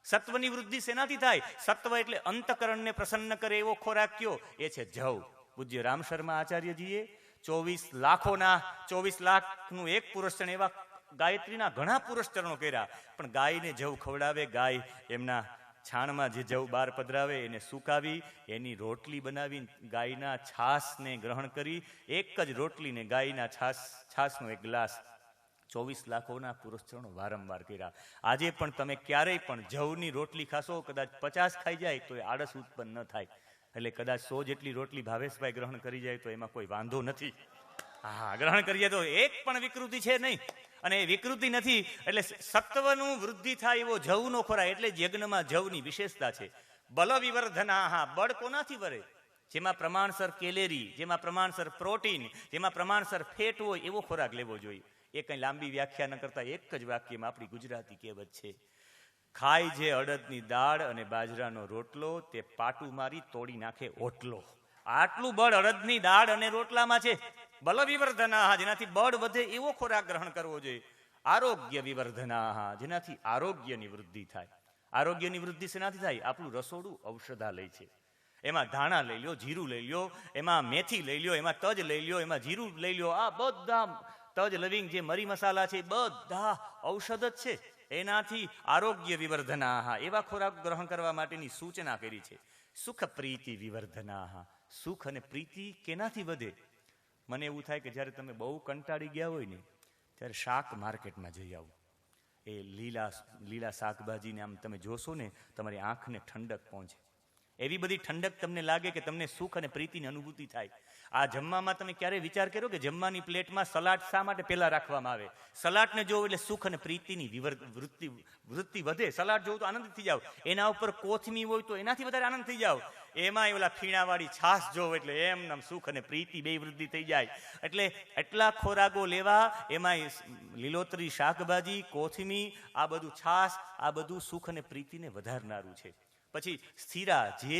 સત્વની વૃદ્ધિ શેનાથી થાય? સત્વ એટલે અંતકરણને પ્રસન્ન કરે એવો ખોરાક કયો? એ છે જવ. પૂજ્ય રામ શર્મા આચાર્યજીએ 24 લાખનું એક પુરસ્ચરણ, એવા ગાયત્રીના ઘણા પુરસ્ચરણો કર્યા, પણ ગાયને જવ ખવડાવે. ગાય એમના છાણમાં જે જવ બહાર પધરાવે એને સુકાવી એની રોટલી બનાવી ગાયના છાશને ગ્રહણ કરી, એક જ રોટલીને ગાયના છાશનો એક ગ્લાસ. 24 લાખોના પુરસ્ચરણો વારંવાર કર્યા. આજે પણ તમે ક્યારેય પણ જવની રોટલી ખાશો, કદાચ 50 ખાઈ જાય તો એ આળસ ઉત્પન્ન ન થાય. એટલે કદાચ 100 જેટલી રોટલી ભાવેશભાઈ ગ્રહણ કરી જાય તો એમાં કોઈ વાંધો નથી. હા, ગ્રહણ કરીએ તો એક પણ વિકૃતિ છે નહીં. અને એ વિકૃતિ નથી એટલે સત્વનું વૃદ્ધિ થાય એવો જવનો ખોરાક. એટલે યજ્ઞમાં જવની વિશેષતા છે. બલ વિવર્ધના, બળ કોનાથી વરે? જેમાં પ્રમાણસર કેલેરી, જેમાં પ્રમાણસર પ્રોટીન, જેમાં પ્રમાણસર ફેટ હોય એવો ખોરાક લેવો જોઈએ. એ કંઈ લાંબી વ્યાખ્યા ન કરતા એક જ વાક્યમાં આપણી ગુજરાતી કહેવત છે, ખાય જે અડદની દાળ અને બાજરાનો રોટલો, તે પાટું મારી તોડી નાખે ઓટલો. આટલું બળ અડદની દાળ અને રોટલામાં છે. બલ વિવર્ધના, જેનાથી બળ વધે એવો ખોરાક ગ્રહણ કરવો જોઈએ. આરોગ્ય વિવર્ધના, જેનાથી આરોગ્યની વૃદ્ધિ થાય. આરોગ્યની વૃદ્ધિ શેનાથી થાય? આપણું રસોડું ઔષધાલય છે. એમાં ધાણા લઈ લ્યો, જીરું લઈ લ્યો, એમાં મેથી લઈ લ્યો, એમાં તજ લઈ લ્યો, એમાં જીરું લઈ લ્યો. આ બધા તજ, લવિંગ, જે મરી મસાલા છે, બધા ઔષધ જ છે. એનાથી આરોગ્ય વિવર્ધના, એવા ખોરાક ગ્રહણ કરવા માટેની સૂચના કરી છે. સુખ પ્રીતિ વિવર્ધના, સુખ અને પ્રીતિ કેનાથી વધે? મને એવું થાય કે જ્યારે તમે બહુ કંટાળી ગયા હોય ને, ત્યારે શાક માર્કેટમાં જઈ આવો. એ લીલા શાકભાજીને આમ તમે જોશો ને, તમારી આંખને ઠંડક પહોંચે. એવી બધી ઠંડક તમને લાગે કે તમને સુખ અને પ્રીતિની અનુભૂતિ થાય. આ જમવામાં તમે ક્યારે વિચાર કર્યો કે જમવાની પ્લેટમાં સલાડ શા માટે પહેલા રાખવામાં આવે? સલાડને જોવો એટલે સુખ અને પ્રીતિની વૃત્તિ વધે. સલાડ જોવું તો આનંદ થઈ જાવ. એના ઉપર કોથમી હોય તો એનાથી વધારે આનંદ થઈ જાવ. એમાં ઓલા ફીણાવાળી છાશ જોવો એટલે એમ સુખ અને પ્રીતિ બે વૃદ્ધિ થઈ જાય. એટલે એટલા ખોરાકો લેવા, એમાં લીલોતરી શાકભાજી, કોથમી, આ બધું છાશ, આ બધું સુખ અને પ્રીતિને વધારનારું છે. પછી સ્થિરા, જે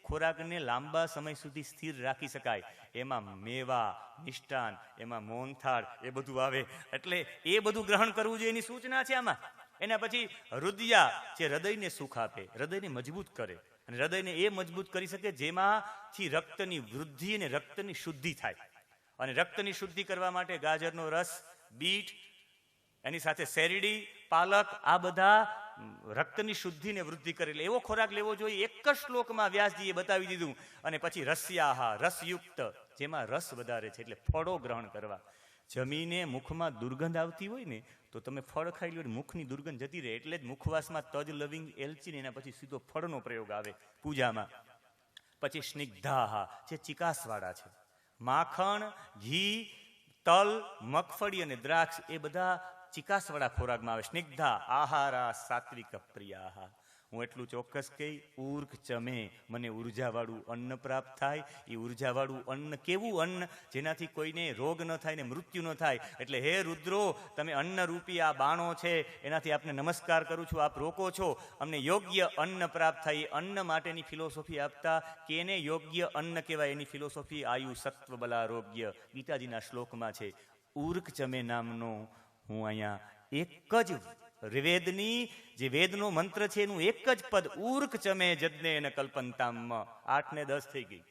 ખોરાકને લાંબા સમય સુધી સ્થિર રાખી શકાય, એમાં મેવા, મિષ્ટાન, એમાં મોહનથાળ, એ બધું આવે. એટલે એ બધું ગ્રહણ કરવું જોઈએ એની સૂચના છે આમાં. એના પછી હૃદયા, જે હૃદયને સુખ આપે, હૃદયને મજબૂત કરે. અને હૃદયને એ મજબૂત કરી શકે જેમાંથી રક્તની વૃદ્ધિ અને રક્તની શુદ્ધિ થાય. અને રક્તની શુદ્ધિ કરવા માટે ગાજરનો રસ, બીટ, એની સાથે શેરડી, પાલક, આ બધા રક્તની શુદ્ધિને વૃદ્ધિ કરેલ એવો ખોરાક લેવો જોઈએ. એક જ શ્લોકમાં વ્યાસજીએ બતાવી દીધું. અને પછી રસ્યાહાર, રસયુક્ત, જેમાં રસ વધારે છે, એટલે ફળો ગ્રહણ કરવા. જમીને મુખમાં દુર્ગંધ આવતી હોય ને, તો તમે ફળ ખાઈ લો, મુખની દુર્ગંધ જતી રહે. એટલે જ મુખવાસમાં તજ, લવિંગ, એલચી, એના પછી સીધો ફળનો પ્રયોગ આવે પૂજામાં. પછી સ્નિગ્ધાહા, જે ચિકાસવાળા છે. માખણ, ઘી, તલ, મગફળી અને દ્રાક્ષ, એ બધા ચિકાસવાળા ખોરાકમાં આવે. સ્નિગ્ધા આહારા સાત્વિક પ્રિયાહા. હું એટલું ચોક્કસ કહી, ઉર્ક ચમે, મને ઉર્જાવાળું અન્ન પ્રાપ્ત થાય. એ ઉર્જાવાળું અન્ન કેવું અન્ન? જેનાથી કોઈને રોગ ન થાય ને મૃત્યુ ન થાય. એટલે હે રુદ્રો, તમે અન્ન રૂપી આ બાણો છે, એનાથી આપને નમસ્કાર કરું છું. આપ રોકો છો, અમને યોગ્ય અન્ન પ્રાપ્ત થાય. અન્ન માટેની ફિલોસોફી આપતા, કે એને યોગ્ય અન્ન કહેવાય, એની ફિલોસોફી આયુ સત્વ બલારોગ્ય, ગીતાજીના શ્લોકમાં છે. ઉર્ક ચમે નામનો હું અહીંયા એક જ વેદની, જે વેદનો મંત્ર છે એનું એક જ પદ, ઉર્ક ચમે જદને ન કલ્પંતામ, 8 ને 10 થઈ ગઈ.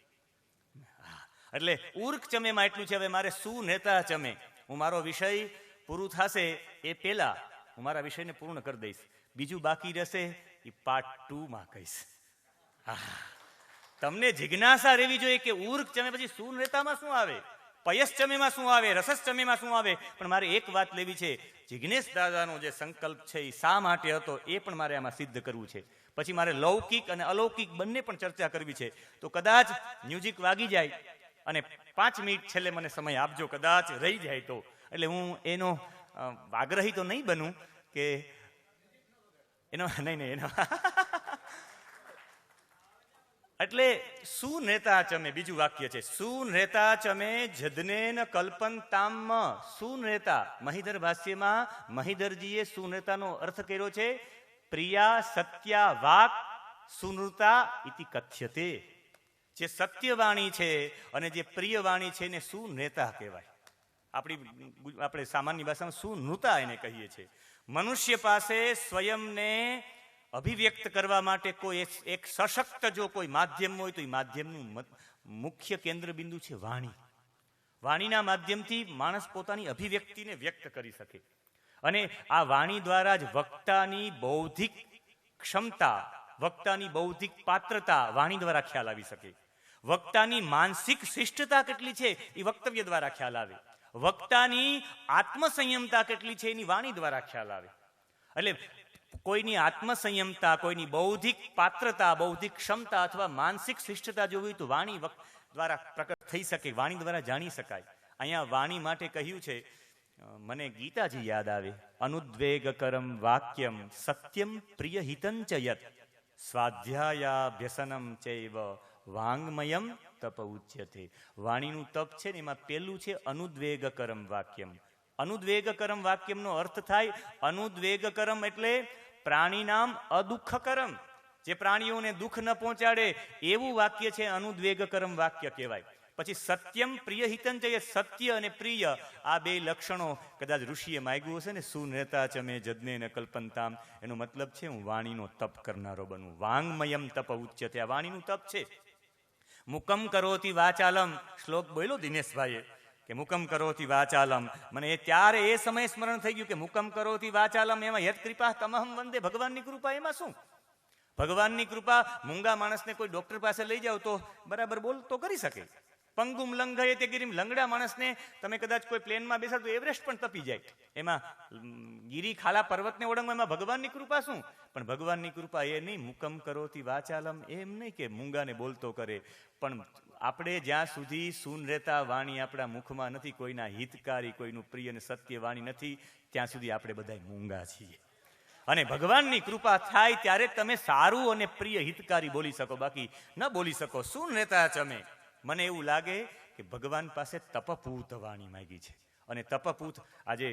એટલે ઉર્ક ચમેમાં એટલું છે. હવે મારે શું નેતા ચમે, હું મારો વિષય પૂરું થશે એ પહેલા હું મારા વિષયને પૂર્ણ કરી દઈશ. બીજું બાકી રહેશે એ પાર્ટ 2 માં કહીશ. તમને જિજ્ઞાસા રહેવી જોઈએ કે ઉર્ક ચમે પછી શું નેતામાં શું આવે, પયશ્ચમેમાં શું આવે, રસશ્ચમેમાં શું આવે. પણ મારે એક વાત લેવી છે, જિજ્ઞેશ દાદાનો જે સંકલ્પ છે એ શા માટે હતો એ પણ મારે આમાં સિદ્ધ કરવું છે. પછી મારે લૌકિક અને અલૌકિક બંને પણ ચર્ચા કરવી છે. તો કદાચ મ્યુઝિક વાગી જાય અને 5 મિનિટ છેલ્લે મને સમય આપજો, કદાચ રહી જાય તો. એટલે હું એનો આગ્રહી તો નહીં બનું કે એનો નહીં એટલે શું નેતા ચમે, બીજું વાક્ય છે, શું નેતા ચમે જદને ન કલ્પંતામ. શું નેતા, મહિધર ભાષ્યમાં મહિધરજીએ સુનેતાનો અર્થ કર્યો છે, પ્રિયા સત્યા વાક સુનૃતા ઇતિ કથ્યતે. જે સત્યવાણી છે અને જે પ્રિય વાણી છે એને સુનેતા કહેવાય. આપણે સામાન્ય ભાષામાં સુનૃતા એને કહીએ છીએ. મનુષ્ય પાસે સ્વયંને અભિવ્યક્ત કરવા માટે કોઈ એક સશક્ત જો કોઈ માધ્યમ હોય તો એ માધ્યમનું મુખ્ય કેન્દ્ર બિંદુ છે વાણી. વાણીના માધ્યમથી માણસ પોતાની અભિવ્યક્તિને વ્યક્ત કરી શકે. અને આ વાણી દ્વારા જ વક્તાની બૌદ્ધિક ક્ષમતા, વક્તાની બૌદ્ધિક પાત્રતા વાણી દ્વારા ખ્યાલ આવી શકે. વક્તાની માનસિક શિષ્ટતા કેટલી છે એ વક્તવ્ય દ્વારા ખ્યાલ આવે. વક્તાની આત્મસંયમતા કેટલી છે એની વાણી દ્વારા ખ્યાલ આવે. એટલે કોઈની આત્મસંયમતા, કોઈની બૌદ્ધિક પાત્રતા, બૌદ્ધિક ક્ષમતા અથવા માનસિક શિષ્ટતા જોવી તો વાણી દ્વારા પ્રકટ થઈ શકે, વાણી દ્વારા જાણી શકાય. અહીંયા વાણી માટે કહ્યું છે, મને ગીતાજી યાદ આવે, અનુદ્વેગકરમ વાક્યમ સત્યમ પ્રિય હિતં ચ યત સ્વાધ્યાયાભ્યસનમ ચૈવ વાંગમયમ તપ ઉચ્યતે. વાણીનું તપ છે ને એમાં પહેલું છે અનુદ્વેગકરમ વાક્યમ. અનુદ્વેગકરમ વાક્યમનો અર્થ થાય, અનુદ્વેગકરમ એટલે પ્રાણીનામ અદુઃખકરમ, જે પ્રાણીઓને દુઃખ ન પહોંચાડે એવું વાક્ય છે અનુદ્વેગકરમ વાક્ય કહેવાય. પછી સત્યમ પ્રિય હિતં છે, સત્ય અને પ્રિય આ બે લક્ષણો કદાચ ઋષિએ માગ્યું હશે ને, સુનેતા ચમે જજ્ઞે ન કલ્પંતામ, એનો મતલબ છે હું વાણીનો તપ કરનારો બનું. વાંગમયમ તપ ઉચ્યતે, આ વાણીનું તપ છે. મુકમ કરોતિ વાચાલમ, શ્લોક બોલ્યો દિનેશભાઈએ કે મુકમ કરોતિ વાચાલમ, મને ત્યારે એ સમયે સ્મરણ થઈ ગયું કે મુકમ કરોતિ વાચાલમ એમાં યત કૃપા તમહમ વંદે, ભગવાનની કૃપા એમાં શું? ભગવાનની કૃપા. મૂંગા માણસને કોઈ ડોક્ટર પાસે લઈ જાવ તો બરાબર બોલ તો કરી શકે. પંગુમ લંઘયે તે ગિરિમ, લંગડા માણસને તમે કદાચ કોઈ પ્લેનમાં બેસાડો તો એવરેસ્ટ પણ તપી જાય. એમાં ગિરી ખાલા પર્વતને ઓળંગવા એમાં ભગવાનની કૃપા શું? પણ ભગવાનની કૃપા એ નહીં મુકમ કરોતિ વાચાલમ, એમ નહીં કે મૂંગાને બોલતો કરે. પણ આપણે જ્યાં સુધી સૂન રહેતા વાણી આપણા મુખમાં નથી, કોઈના હિતકારી, કોઈનું પ્રિય અને સત્ય વાણી નથી, ત્યાં સુધી આપણે બધા મૂંગા છીએ. અને ભગવાનની કૃપા થાય ત્યારે તમે સારું અને પ્રિય હિતકારી બોલી શકો, બાકી ન બોલી શકો. સૂન રહેતા ચમે, મને એવું લાગે કે ભગવાન પાસે તપપૂત વાણી માંગી છે. અને તપપૂત આજે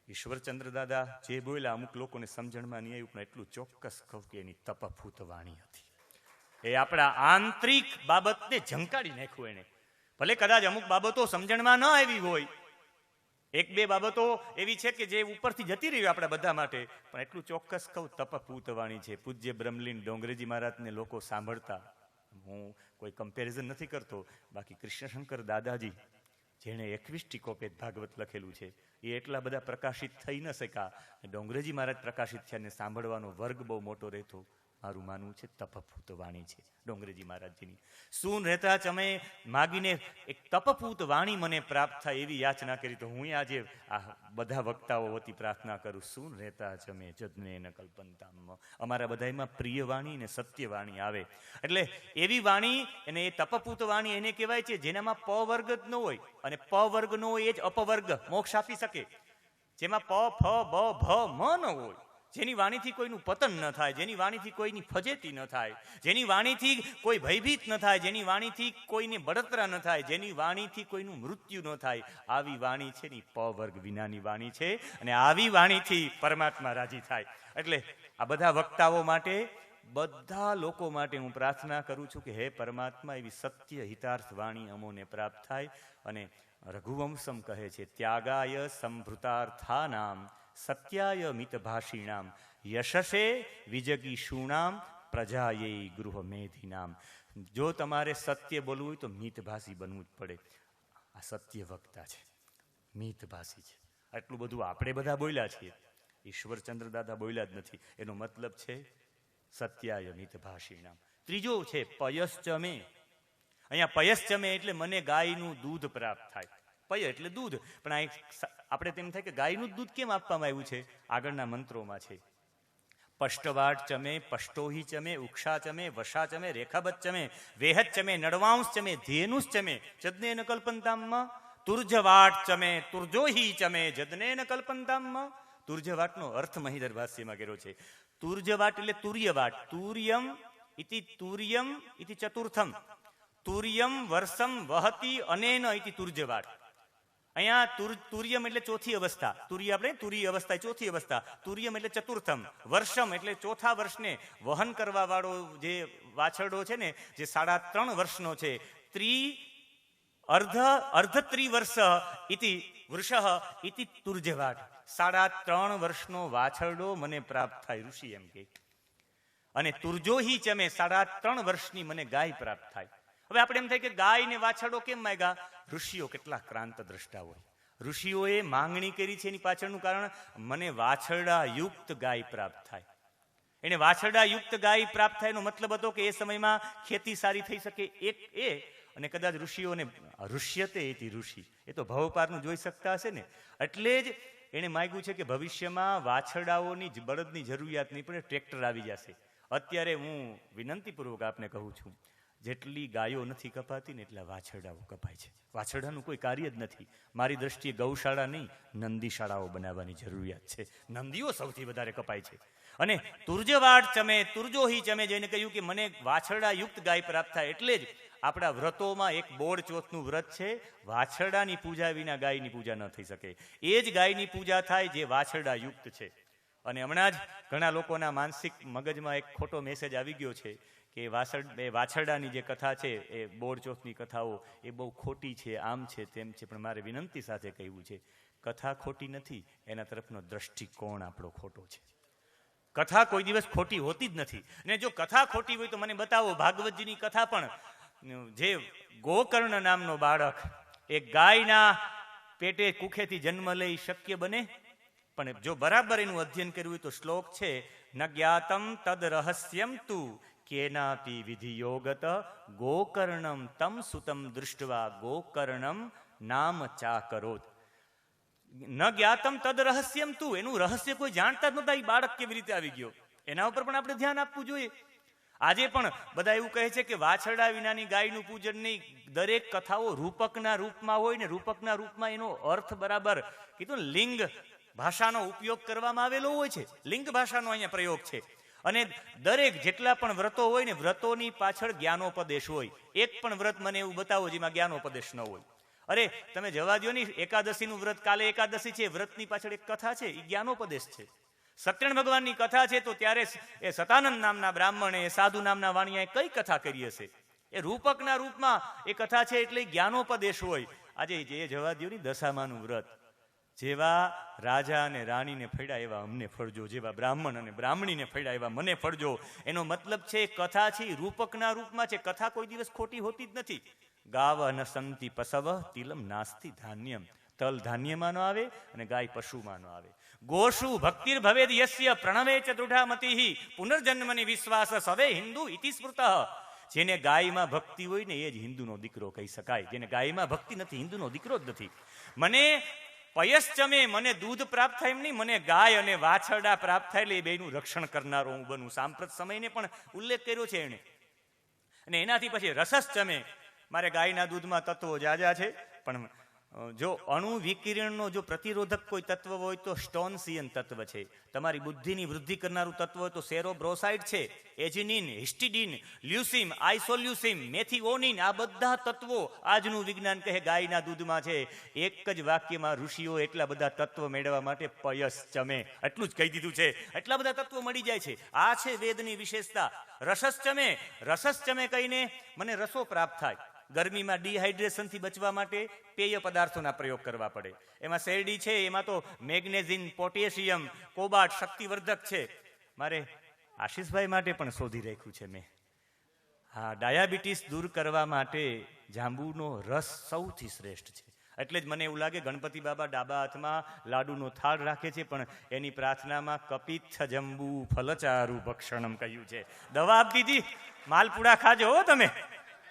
ઈશ્વરચંદ્ર દાદા જે બોલ્યા અમુક લોકોને સમજણમાં નહીં આવ્યું, પણ એટલું ચોક્કસ કહું કે એની તપપૂત વાણી હતી. એ આપણા આંતરિક બાબતને ઝંકાડી નાખ્યું એને. ભલે કદાચ અમુક બાબતો સમજણમાં ન આવી હોય, એક બે બાબતો એવી છે કે જે ઉપરથી જતી રહી આપણા બધા માટે, પણ એટલું ચોક્કસ કહું તપપૂત વાણી છે. પૂજ્ય બ્રહ્મલીન ડોંગરેજી મહારાજને લોકો સાંભળતા, હું કોઈ કમ્પેરિઝન નથી કરતો, બાકી કૃષ્ણશંકર દાદાજી જેણે 21 ટીકોપેદ ભાગવત લખેલું છે એ એટલા બધા પ્રકાશિત થઈ ન શક્યા. ડોંગરેજી મહારાજ પ્રકાશિત થયા ને સાંભળવાનો વર્ગ બહુ મોટો રહેતો. મારું માનવું છે તપપૂત વાણી છે ડોંગરેજી મહારાજજીની. સૂન રહેતા ચમે માગીને એક તપપૂત વાણી મને પ્રાપ્ત થાય એવી યાચના કરી. તો હું આજે આ બધા વક્તાઓ વતી પ્રાર્થના કરું, સૂન રહેતા ચમે જજ્ઞે ન કલ્પંતામ, અમારા બધામાં પ્રિય વાણી ને સત્ય વાણી આવે. એટલે એવી વાણી અને એ તપપૂત વાણી એને કહેવાય છે જેનામાં પ વર્ગ જ ન હોય, અને પ વર્ગ ન હોય એ જ અપવર્ગ મોક્ષ આપી શકે. જેમાં પ ફ બ ભ મ ન હોય, જેની વાણીથી કોઈનું પતન ન થાય, જેની વાણીથી કોઈની ફજેતી ન થાય, જેની વાણીથી કોઈ ભયભીત ન થાય, જેની વાણીથી કોઈને બળતરા ન થાય, જેની વાણીથી કોઈનું મૃત્યુ ન થાય, આવી વાણી છે ને પ વર્ગ વિનાની વાણી છે. અને આવી વાણીથી પરમાત્મા રાજી થાય. એટલે આ બધા વક્તાઓ માટે, બધા લોકો માટે હું પ્રાર્થના કરું છું કે હે પરમાત્મા એવી સત્ય હિતાર્થ વાણી અમોને પ્રાપ્ત થાય. અને રઘુવંશમ કહે છે ત્યાગાય સંભૃતાર્થાનામ સત્યાય મિતભાષીણામ યશસે વિજગીષૂણામ પ્રજાયે ગૃહ મેધિનામ. જો તમારે સત્ય બોલવું હોય તો મિતભાષી બનવું જ પડે. આ સત્ય વક્તા છે, મિતભાષી છે. આટલું બધું આપણે બધા બોલ્યા છીએ, ઈશ્વરચંદ્ર દાદા બોલ્યા જ નથી. એનો મતલબ છે સત્યાય મિતભાષીણામ. ત્રીજો છે પયશ્ચમે. અહીંયા પયશ્ચમે એટલે મને ગાયનું દૂધ પ્રાપ્ત થાય. પય એટલે દૂધ, પણ આપણે તેમ થાય કે ગાયનું દૂધ કેમ આપવામાં આવ્યું છે? આગળના મંત્રોમાં છે પષ્ટવાટ ચમે, પષ્ટોહી ચમે, ઉક્ષા ચમે, વશા ચમે, રેખાબત ચમે, વેહત ચમે, નડવાંશ ચમે, ધેનુષ ચમે જજ્ઞેન કલ્પંતામમાં, તુર્જવાટ ચમે, તુર્જોહી ચમે જજ્ઞેન કલ્પંતામમાં. તુર્જવાટનો અર્થ મહિધર ભાષ્યમાં કર્યો છે. તુર્જવાટ એટલે તુર્યવાટ. તુર્યમ ઇતિ ચતુર્થમ, તુર્યમ વર્ષમ વહતી અનેન ઇતિ તુર્જવાટ. અહીંયા તુર્યમ એટલે ચોથી અવસ્થા. તુર્ય આપણે તુર્ય અવસ્થા, ચોથી અવસ્થા. તુર્યમ એટલે ચતુર્થમ. વર્ષમ એટલે ચોથા વર્ષને વહન કરવા વાળો જે વાછરડો છે ને, જે 3.5 વર્ષનો છે. અર્ધ ત્રિવર્ષ ઇતિ વૃષઃ ઇતિ તુર્જવાટ. 3.5 વર્ષનો વાછરડો મને પ્રાપ્ત થાય, ઋષિ એમ કે. અને તુર્જોહી ચમે 3.5 વર્ષની મને ગાય પ્રાપ્ત થાય. હવે આપણે એમ થાય કે ગાય ને વાછરડો કેમ માંગ્યા? ઋષિઓ કેટલા ક્રાંત દ્રષ્ટા હોય. ઋષિઓએ માંગણી કરી છે એની પાછળનું કારણ મને વાછરડા યુક્ત ગાય પ્રાપ્ત થાય. એને વાછરડા યુક્ત ગાય પ્રાપ્ત થાય એનો મતલબ હતો કે એ સમયમાં ખેતી સારી થઈ શકે. એક એ, અને કદાચ ઋષિઓને ઋષ્યતે એથી ઋષિ, એ તો ભવપારનું જોઈ શકતા હશે ને, એટલે જ એને માંગ્યું છે કે ભવિષ્યમાં વાછરડાઓની બળદની જરૂરિયાત નહીં પડે, ટ્રેક્ટર આવી જશે. અત્યારે હું વિનંતીપૂર્વક આપને કહું છું, જેટલી ગાયો નથી કપાતી ને એટલા વાછરડાઓ કપાય છે. વાછરડાનું કોઈ કાર્ય જ નથી. મારી દ્રષ્ટિએ ગૌશાળા નહીં, નંદીશાળાઓ બનાવવાની જરૂરિયાત છે. નંદીઓ સૌથી વધારે કપાય છે. અને તુર્જવાટ ચમે, તુર્જોહી ચમે, જેને કહ્યું કે મને વાછરડા યુક્ત ગાય પ્રાપ્ત થાય. એટલે જ આપણા વ્રતોમાં એક બોળ ચોથનું વ્રત છે, વાછરડાની પૂજા વિના ગાયની પૂજા ન થઈ શકે. એ જ ગાયની પૂજા થાય જે વાછરડા યુક્ત છે. અને હમણાં જ ઘણા લોકોના માનસિક મગજમાં એક ખોટો મેસેજ આવી ગયો છે કે વાછરડાની જે કથા છે એ બોર ચોથની કથાઓ એ બહુ ખોટી છે, આમ છે તેમ છે. પણ મારે વિનંતી સાથે કહેવું છે, કથા ખોટી નથી, એના તરફનો દ્રષ્ટિકોણ આપણો ખોટો છે. કથા કોઈ દિવસ ખોટી હોતી જ નથી. અને જો કથા ખોટી હોય તો મને બતાવો. ભાગવતજીની કથા પણ, જે ગોકર્ણ નામનો બાળક એક ગાયના પેટે કુખેથી જન્મ લઈ શક્ય બને? પણ જો બરાબર એનું અધ્યયન કર્યું હોય તો શ્લોક છે, ન જ્ઞાતમ તદ રહસ્યમ તુ કેનાપી વિધિયોગત ગોકર્ણમ તમ સુતમ દૃષ્ટવા ગોકર્ણમ નામ ચાકરોત. ન જ્ઞાતમ તદ રહસ્યમ તુ, એનું રહસ્ય કોઈ જાણતા જ નહોતા. એ બાળક કેવી રીતે આવી ગયો, એના ઉપર પણ આપણે ધ્યાન આપવું જોઈએ. આજે પણ બધા એવું કહે છે કે વાછરડા વિનાની ગાયનું પૂજન નહીં. દરેક કથાઓ રૂપકના રૂપમાં હોય ને રૂપકના રૂપમાં એનો અર્થ બરાબર કીધું, લિંગ ભાષાનો ઉપયોગ કરવામાં આવેલો હોય છે. લિંગ ભાષાનો અહીંયા પ્રયોગ છે. અને દરેક જેટલા પણ વ્રતો હોય ને, વ્રતોની પાછળ જ્ઞાનોપદેશ હોય. એક પણ વ્રત મને એવું બતાવો જેમાં જ્ઞાનોપદેશ ન હોય. અરે તમે જવા દો ની, એકાદશીનું વ્રત, કાલે એકાદશી છે, વ્રતની પાછળ એક કથા છે, એ જ્ઞાનોપદેશ છે. સત્યનારાયણ ભગવાનની કથા છે તો ત્યારે એ સતાનંદ નામના બ્રાહ્મણે, એ સાધુ નામના વાણિયાએ કઈ કથા કરી હશે? એ રૂપકના રૂપમાં એ કથા છે એટલે જ્ઞાનોપદેશ હોય. આજે જે જવા દો ની, દશામાનું વ્રત, જેવા રાજા અને રાણીને ફળ્યા એવા અમને ફળજો, જેવા બ્રાહ્મણ અને બ્રાહ્મણીને ફળ્યા એવા મને ફળજો. એનો મતલબ છે કથા છે રૂપકના રૂપમાં છે. કથા કોઈ દિવસ ખોટી હોતી જ નથી. ગાવ ન સંતિ પસવ તિલમ નાસ્તિ ધાન્યમ. તલ ધાન્યમાં ન આવે અને ગાય પશુમાં ન આવે. ગોષુ ભક્તિર ભવેદ યસ્ય પ્રણવે ચ દૃઢામતિઃ પુનર્જન્મની વિશ્વાસ સવે હિન્દુ ઇતિ સ્મૃતઃ. જેને ગાયમાં ભક્તિ હોય ને એ જ હિન્દુનો દીકરો કહી શકાય. જેને ગાયમાં ભક્તિ નથી, હિન્દુનો દીકરો જ નથી. મને પયશ્ચમે, મને દૂધ પ્રાપ્ત થાય એમ નહીં, મને ગાય અને વાછરડા પ્રાપ્ત થાય એટલે એ બેનું રક્ષણ કરનારો હું બનું. સાંપ્રત સમયને પણ ઉલ્લેખ કર્યો છે એને. અને એનાથી પછી રસશ્ચમે, મારે ગાયના દૂધમાં તત્વો જાજા છે, પણ જો અણુ વિકિરણનો જો પ્રતિરોધક કોઈ તત્વ હોય તો સ્ટોનસિયન તત્વ છે. તમારી બુદ્ધિની વૃદ્ધિ કરનારું તત્વ હોય તો સેરોબ્રોસાઇડ છે, એજિનિન, હિસ્ટિડિન, લ્યુસિમ, આઇસોલ્યુસિમ, મેથિઓનિન, આ બધા તત્વો આજનું વિજ્ઞાન કહે ગાયના દૂધમાં છે. એક જ વાક્યમાં ઋષિઓ એટલા બધા તત્વ મેળવવા માટે પયશ્ચમે એટલું જ કહી દીધું છે. એટલા બધા તત્વો મળી જાય છે. આ છે વેદની વિશેષતા. રસશ્ચમે, રસશ્ચમે કહીને મને રસો પ્રાપ્ત થાય. ગરમીમાં ડિહાઇડ્રેશનથી બચવા માટે પેય પદાર્થોના પ્રયોગ કરવા પડે. એમાં શેરડી છે, એમાં તો મેગ્નેઝિયમ, પોટેશિયમ, કોબાટ શક્તિવર્ધક છે. મારે આશીષભાઈ માટે પણ શોધી રાખ્યું છે મેં. હા, ડાયાબિટીસ દૂર કરવા માટે જાંબુનો રસ સૌથી શ્રેષ્ઠ છે. એટલે જ મને એવું લાગે ગણપતિ બાબા ડાબા હાથમાં લાડુનો થાળ રાખે છે, પણ એની પ્રાર્થનામાં કપિત્થ જંબુ ફલચારુ ભક્ષણમ કહ્યું છે. દવા આપી દીધી, માલપુડા ખાજો હો તમે,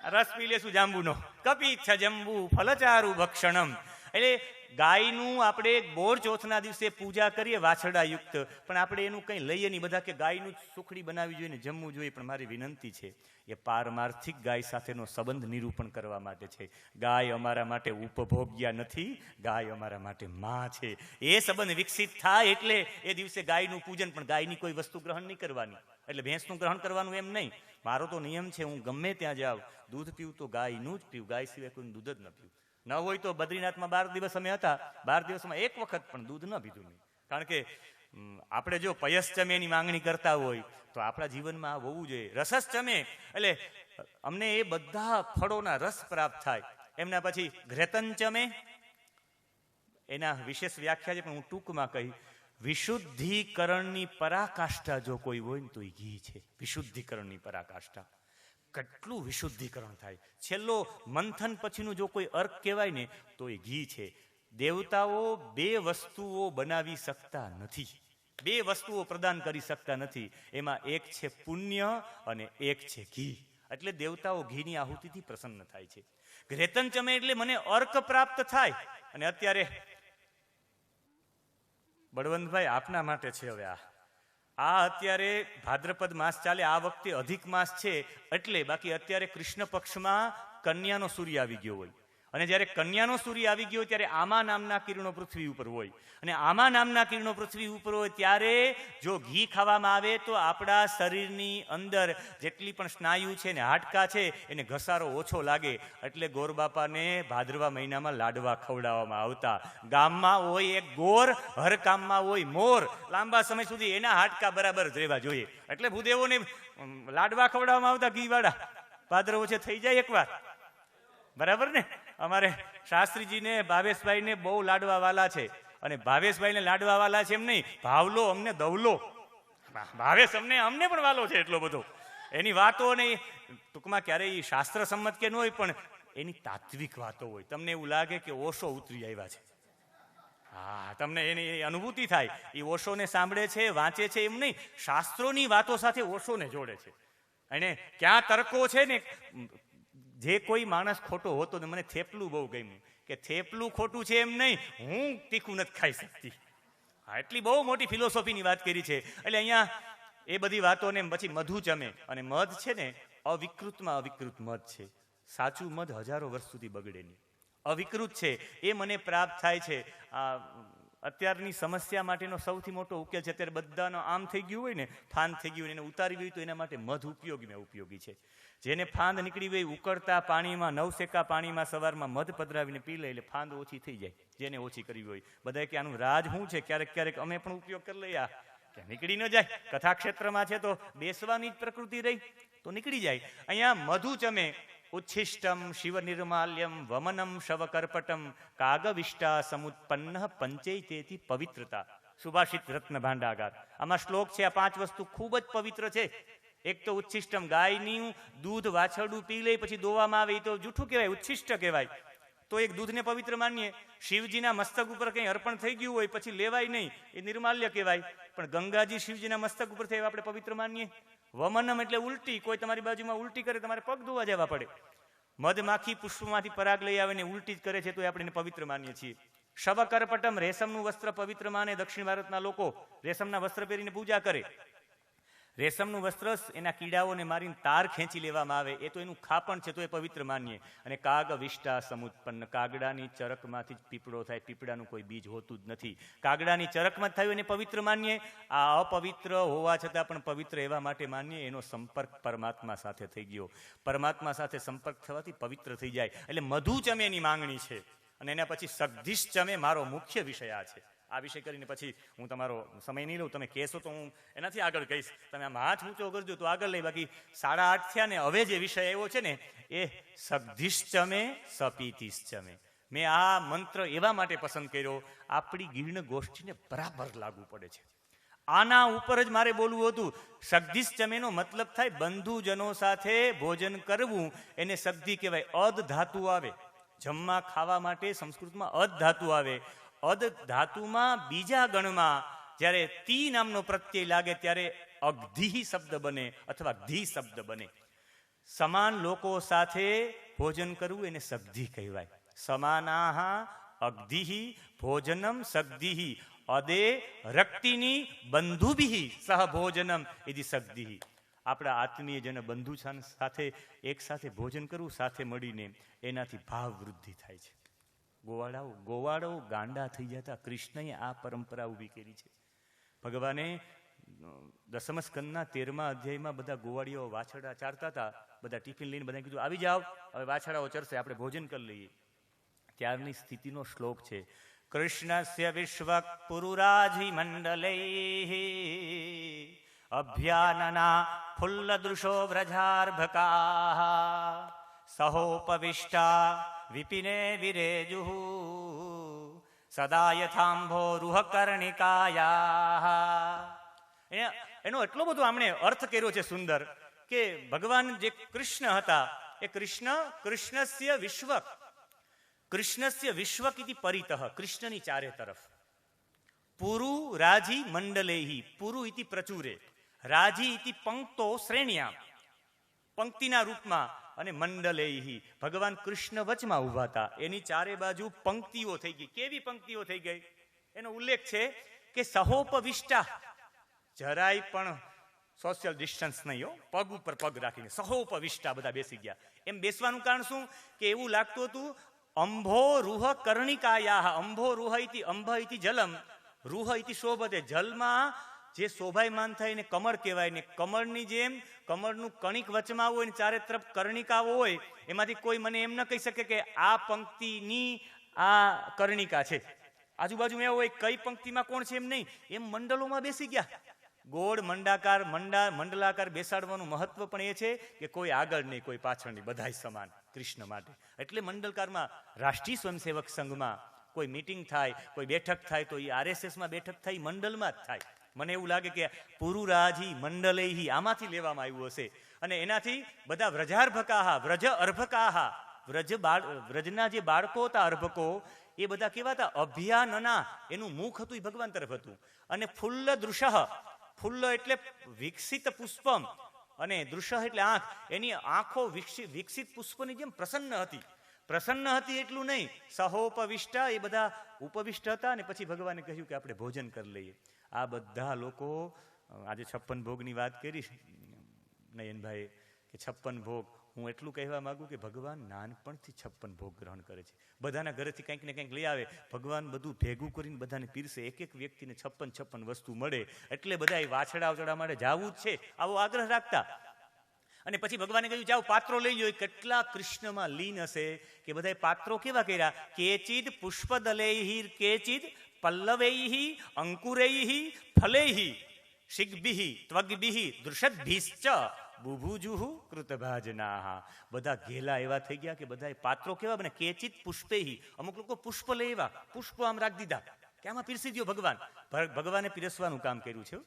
રસ પી લેશું જાંબુનો. કપિત્થ જંબુ ફલચારુ ભક્ષણમ. એટલે ગાયનું આપણે બોર ચોથના દિવસે પૂજા કરીએ વાછરડાયુક્ત, પણ આપણે એનું કંઈ લઈએ નહીં. બધા કે ગાયનું સુખડી બનાવવી જોઈએ ને જમવું જોઈએ, પણ મારી વિનંતી છે એ પારમાર્થિક ગાય સાથેનો સંબંધ નિરૂપણ કરવા માટે છે. ગાય અમારા માટે ઉપભોગ્ય નથી, ગાય અમારા માટે માં છે. એ સંબંધ વિકસિત થાય એટલે એ દિવસે ગાયનું પૂજન. પણ ગાયની કોઈ વસ્તુ ગ્રહણ નહીં કરવાની, એટલે ભેંસનું ગ્રહણ કરવાનું એમ નહીં. મારો તો નિયમ છે, હું ગમે ત્યાં જાઉં દૂધ પીવું તો ગાયનું જ પીવું, ગાય સિવાય કોઈ દૂધ જ ન પીવું. ન હોય તો બદ્રીનાથમાં 12 દિવસ અમે હતા, 12 દિવસમાં એક વખત પણ દૂધ ન પીધું નહીં. કારણ કે આપણે જો પયશ્ચમેની માંગણી કરતા હોય તો આપણા જીવનમાં આ હોવું જોઈએ. રસશ્ચમે એટલે અમને એ બધા ફળોના રસ પ્રાપ્ત થાય. એમના પછી ઘ્રેતનચમે, એના વિશેષ વ્યાખ્યા છે પણ હું ટૂંકમાં કહી. વિશુદ્ધિકરણની પરાકાષ્ઠા જો કોઈ હોય ને તો એ ઘી છે. વિશુદ્ધિકરણની પરાકાષ્ઠા. કેટલું વિશુદ્ધિકરણ થાય. છેલ્લો મંથન પછીનું જો કોઈ અર્ક કહેવાય ને તો એ ઘી છે. દેવતાઓ 2 વસ્તુઓ બનાવી શકતા નથી, 2 વસ્તુઓ પ્રદાન કરી શકતા નથી. એમાં એક છે પુણ્ય અને એક છે ઘી. એટલે દેવતાઓ ઘીની આહુતિથી પ્રસન્ન થાય છે. ઘ્રેતનચમે એટલે મને અર્ક પ્રાપ્ત થાય. અને અત્યારે બળવંતભાઈ આપના માટે છે હવે આ અત્યારે ભાદ્રપદ માસ ચાલે, આ વખતે અધિક માસ છે એટલે. બાકી અત્યારે કૃષ્ણ પક્ષમાં કન્યાનો સૂર્ય આવી ગયો હોય અને જ્યારે કન્યાનો સૂર્ય આવી ગયો ત્યારે આમા નામના કિરણો પૃથ્વી ઉપર હોય, અને આમા નામના કિરણો પૃથ્વી ઉપર હોય ત્યારે જો ઘી ખાવામાં આવે તો આપણા શરીરની અંદર જેટલી પણ સ્નાયુ છે ને હાડકાં છે એને ઘસારો ઓછો લાગે. એટલે ગોરબાપાને ભાદરવા મહિનામાં લાડવા ખવડાવવામાં આવતા. ગામમાં હોય એક ગોર, હર કામમાં હોય મોર. લાંબા સમય સુધી એના હાડકાં બરાબર જ રહેવા જોઈએ. એટલે ભૂદેવોને લાડવા ખવડાવવામાં આવતા ઘીવાળા. ભાદરવો છે થઈ જાય એકવાર, બરાબર ને? અમારે શાસ્ત્રીજીને ભાવેશભાઈને બહુ લાડવા વાલા છે, અને ભાવેશભાઈને લાડવા વાલા છે એમ નહીં, ભાવલો અમને દવલો. ભાવેશ અમને પણ વાલો છે એટલો બધો. એની વાતો ને ટૂંકમાં ક્યારેય શાસ્ત્ર સંમત કે ન હોય પણ એની તાત્વિક વાતો હોય. તમને એવું લાગે કે ઓશો ઉતરી આવ્યા છે. હા, તમને એની અનુભૂતિ થાય. એ ઓશોને સાંભળે છે, વાંચે છે એમ નહીં, શાસ્ત્રોની વાતો સાથે ઓશોને જોડે છે. અને ક્યાં તર્કો છે ને, જે કોઈ માણસ ખોટો હોતો ને, મને થેપલું બહુ ગમ્યું કે થેપલું ખોટું છે એમ નહીં, હું તીખું નથી ખાઈ શકતી. હા, એટલી બહુ મોટી ફિલોસોફીની વાત કરી છે. એટલે અહીંયા એ બધી વાતોને પછી મધુ જમે. અને મધ છે ને અવિકૃતમાં અવિકૃત મધ છે. સાચું મધ હજારો વર્ષ સુધી બગડે નહીં. અવિકૃત છે એ મને પ્રાપ્ત થાય છે. અત્યારની સમસ્યા માટેનો સૌથી મોટો ઉકેલ છે. અત્યારે બધાનો આમ થઈ ગયું હોય ને, ફાંદ થઈ ગયું એને ઉતારી હોય તો એના માટે મધ ઉપયોગી છે. જેને ફાંદ નીકળી હોય ઉકળતા પાણીમાં, નવસેકા પાણીમાં સવારમાં મધ પધરાવીને પી લે એટલે ફાંદ ઓછી થઈ જાય. જેને ઓછી કરવી હોય બધાએ કે આનું રાજ શું છે, ક્યારેક અમે પણ ઉપયોગ કરી લઈએ. કે નીકળી ન જાય. કથા ક્ષેત્રમાં છે તો બેસવાની જ પ્રકૃતિ રહી તો નીકળી જાય. અહીંયા મધુ ચમે. ઉચ્છિષ્ટમ શિવ નિર્માલ્યમ વમનમ શવકર્પટમ કાગવિષ્ટા સમુત્પન્ન પંચૈતેથી પવિત્રતા. સુભાષિત રત્ન ભાંડાગાર. આમાં શ્લોક છે. આ 5 વસ્તુ ખૂબ જ પવિત્ર છે. એક તો ઉચ્છિષ્ટમ, ગાયનું દૂધ વાછરડું પી લે પછી દોવામાં આવે એ તો જૂઠું કહેવાય, ઉચ્છિષ્ટ કહેવાય. તો એક દૂધને પવિત્ર માનીએ. શિવજીના મસ્તક ઉપર કંઈ અર્પણ થઈ ગયું હોય પછી લેવાય નહીં, એ નિર્માલ્ય કહેવાય. પણ ગંગાજી શિવજીના મસ્તક ઉપર થઈ આપણે પવિત્ર માનીએ. વમનમ એટલે ઉલટી. કોઈ તમારી બાજુમાં ઉલટી કરે તમારે પગ ધોવા જવા પડે. મધમાખી પુષ્પમાંથી પરાગ લઈ આવે ને ઉલટી જ કરે છે તો આપણે પવિત્ર માનીએ છીએ. શવકર્પટમ, રેશમનું વસ્ત્ર પવિત્ર માને. દક્ષિણ ભારતના લોકો રેશમના વસ્ત્ર પહેરીને પૂજા કરે. રેશમનું વસ્ત્ર એના કીડાઓને મારીને તાર ખેંચી લેવામાં આવે, એ તો એનું ખાપણ છે તો એ પવિત્ર માનીએ. અને કાગ વિષ્ટા સમુત્પન્ન, કાગડાની ચરકમાંથી જ પીપળો થાય. પીપળાનું કોઈ બીજ હોતું જ નથી. કાગડાની ચરકમાં જ થયું એને પવિત્ર માનીએ. આ અપવિત્ર હોવા છતાં પણ પવિત્ર એવા માટે માનીએ એનો સંપર્ક પરમાત્મા સાથે થઈ ગયો. પરમાત્મા સાથે સંપર્ક થવાથી પવિત્ર થઈ જાય. એટલે મધુ ચમે એની માંગણી છે. અને એના પછી સગધીશ ચમે મારો મુખ્ય વિષય આ છે. આ વિષય કરીને પછી હું તમારો સમય નહીં લઉં. તમે કહેશો તો હું એનાથી આગળ કહીશ. તમે આમ હાથ ઊંચો કરજો તો આગળ લઈ. બાકી 8:30 થયા ને હવે જે વિષય આવ્યો છે ને એ સગધિશ્ચમે સપીતિશ્ચમે. મેં આ મંત્ર એવા માટે પસંદ કર્યો, આપણી ગીર્ણ ગોષ્ઠીને બરાબર લાગુ પડે છે. આના ઉપર જ મારે બોલવું હતું. સગધિશ્ચમેનો મતલબ થાય બંધુજનો સાથે ભોજન કરવું. એને સગધિ કહેવાય. અદ ધાતુ આવે જમવા ખાવા માટે. સંસ્કૃતમાં અદ ધાતુ આવે. અદ ધાતુમાં બીજા ગણમાં જ્યારે તી નામનો પ્રત્યય લાગે ત્યારે અગ્ધિ શબ્દ બને અથવા ઘી શબ્દ બને. સમાન લોકો સાથે ભોજન કરવું એને સગધિ કહેવાય. સમાનાહ અગ્ધિ ભોજનમ સગધિ અદે રક્તિની બંધુભિ સહ ભોજનમ ઇતિ સગધિ. આપણા આત્મીય જન બંધુ સાથે એક સાથે ભોજન કરવું, સાથે મળીને, એનાથી ભાવ વૃદ્ધિ થાય છે. ગોવાળાઓ ગાંડા થઈ જતા. કૃષ્ણએ આ પરંપરા ઊભી કરી છે. ભગવાને દસમ સ્કંદના 13મા અધ્યાયમાં બધા ગોવાળીઓ વાછરડા ચારતા હતા. બધા ટિફિન લઈને બધા કીધું આવી જાઓ હવે વાછરડાઓ ચરશે, આપણે ભોજન કરી લઈએ. ત્યારની સ્થિતિનો શ્લોક છે. કૃષ્ણસ્ય વિશ્વ પુરુરાજી મંડલે અભ્યાનના ફુલ્લદૃશો વ્રજાર્ભકા સહોપવિષ્ટા વિપિને વિરેજુઃ સદા યથાંભો રૂહકર્ણિકાયા. એનો એટલો બધો આમણે અર્થ કર્યો છે સુંદર કે ભગવાન જે કૃષ્ણ હતા એ કૃષ્ણસ્ય વિશ્વક ઇતિ પરિતઃ. કૃષ્ણની ચારે તરફ. પુરુ રાજી મંડલેહી. પુરુ ઇતિ પ્રચુરે, રાજી ઇતિ પંક્તો શ્રેણ્યા, પંક્તિના રૂપમાં. અને મંડલેહી ભગવાન કૃષ્ણ વચમાં ઉભા હતા. એની ચારે બાજુ પંક્તિઓ થઈ ગઈ. કેવી પંક્તિઓ થઈ ગઈ એનો ઉલ્લેખ છે કે સહોપવિષ્ટા, જરાય પણ સોશિયલ ડિસ્ટન્સ નહીં હો, પગ ઉપર પગ રાખીને સહોપવિષ્ટા બધા બેસી ગયા. એમ બેસવાનું કારણ શું કે એવું લાગતું હતું અંભો રૂહ કર્ણિકાયા. અંભો રૂહ ઇતિ અંભ ઇતિ જલમ, રૂહ ઇતિ શોભતે. જલમાં જે શોભાયમાન થાય ને કમળ કહેવાય ને. કમળની જેમ કમળનું કણિક વચમાં હોય ને ચારે તરફ કર્ણિકાઓ હોય, એમાંથી કોઈ મને એમ ન કહી શકે કે આ પંક્તિની આ કર્ણિકા છે. આજુબાજુ એવું હોય કઈ પંક્તિમાં કોણ છે એમ નહીં. એમ મંડળોમાં બેસી ગયા. ગોળ મંડાકાર મંડલાકાર બેસાડવાનું મહત્વ પણ એ છે કે કોઈ આગળ નહીં કોઈ પાછળ નહીં, બધાય સમાન કૃષ્ણ માટે. એટલે મંડલકારમાં રાષ્ટ્રીય સ્વયંસેવક સંઘમાં કોઈ મીટિંગ થાય, કોઈ બેઠક થાય તો એ RSSમાં બેઠક થાય, મંડલમાં જ થાય. મને એવું લાગે કે પુરુરાજી મંડલેહી આમાંથી લેવામાં આવ્યું હશે. અને એનાથી બધા વ્રજાર્ભકાહા વ્રજ અર્ભકાહા, વ્રજના જે બાળકો હતા અર્ભકો, એ બધા કેવા હતા? અભિયાનના. એનું મુખ હતું એ ભગવાન તરફ હતું. અને ફુલ્લ દૃશ, ફુલ્લ એટલે વિકસિત પુષ્પમ, અને દૃશ એટલે આંખ. એની આંખો વિકસિત પુષ્પની જેમ પ્રસન્ન હતી. પ્રસન્ન હતી એટલું નહીં, સહોપવિષ્ટા, એ બધા ઉપવિષ્ટ હતા. અને પછી ભગવાને કહ્યું કે આપણે ભોજન કરી લઈએ. આ બધા લોકો આજે 56 ભોગની વાત કરી નયનભાઈ કે 56 ભોગ. હું એટલું કહેવા માંગુ કે ભગવાન નાનપણથી 56 ભોગ ગ્રહણ કરે છે. બધાના ઘરેથી કંઈક ને કંઈક લઈ આવે. ભગવાન બધું ભેગું કરીને બધાને પીરસે. એક એક વ્યક્તિને 56 વસ્તુ મળે. એટલે બધા વાછડા ઉછડા માટે જાવું જ છે, આવો આગ્રહ રાખતા. અને પછી ભગવાને કહ્યું જાઓ પાત્રો લઈ લો. કેટલા કૃષ્ણમાં લીન હશે કે બધા પાત્રો કેવા કર્યા? કેચિદ પુષ્પદલૈહિ, કેચિદ પલ્લવૈહિ, અંકુરૈહિ, ફલૈહિ, શિગ્ભિહિ, ત્વગ્ભિહિ, દૃષદ્ભિશ્ચ બુભુજુહુ કૃતભાજનાહ. બધા ઘેલા એવા થઈ ગયા કે બધા પાત્રો કેવા બને? કેચિત પુષ્પેહિ. અમુક લોકો પુષ્પ લઈ એવા, પુષ્પ આમ રાખી દીધા કે આમાં પીરસી દો ભગવાન. ભગવાને પીરસવાનું કામ કર્યું છે.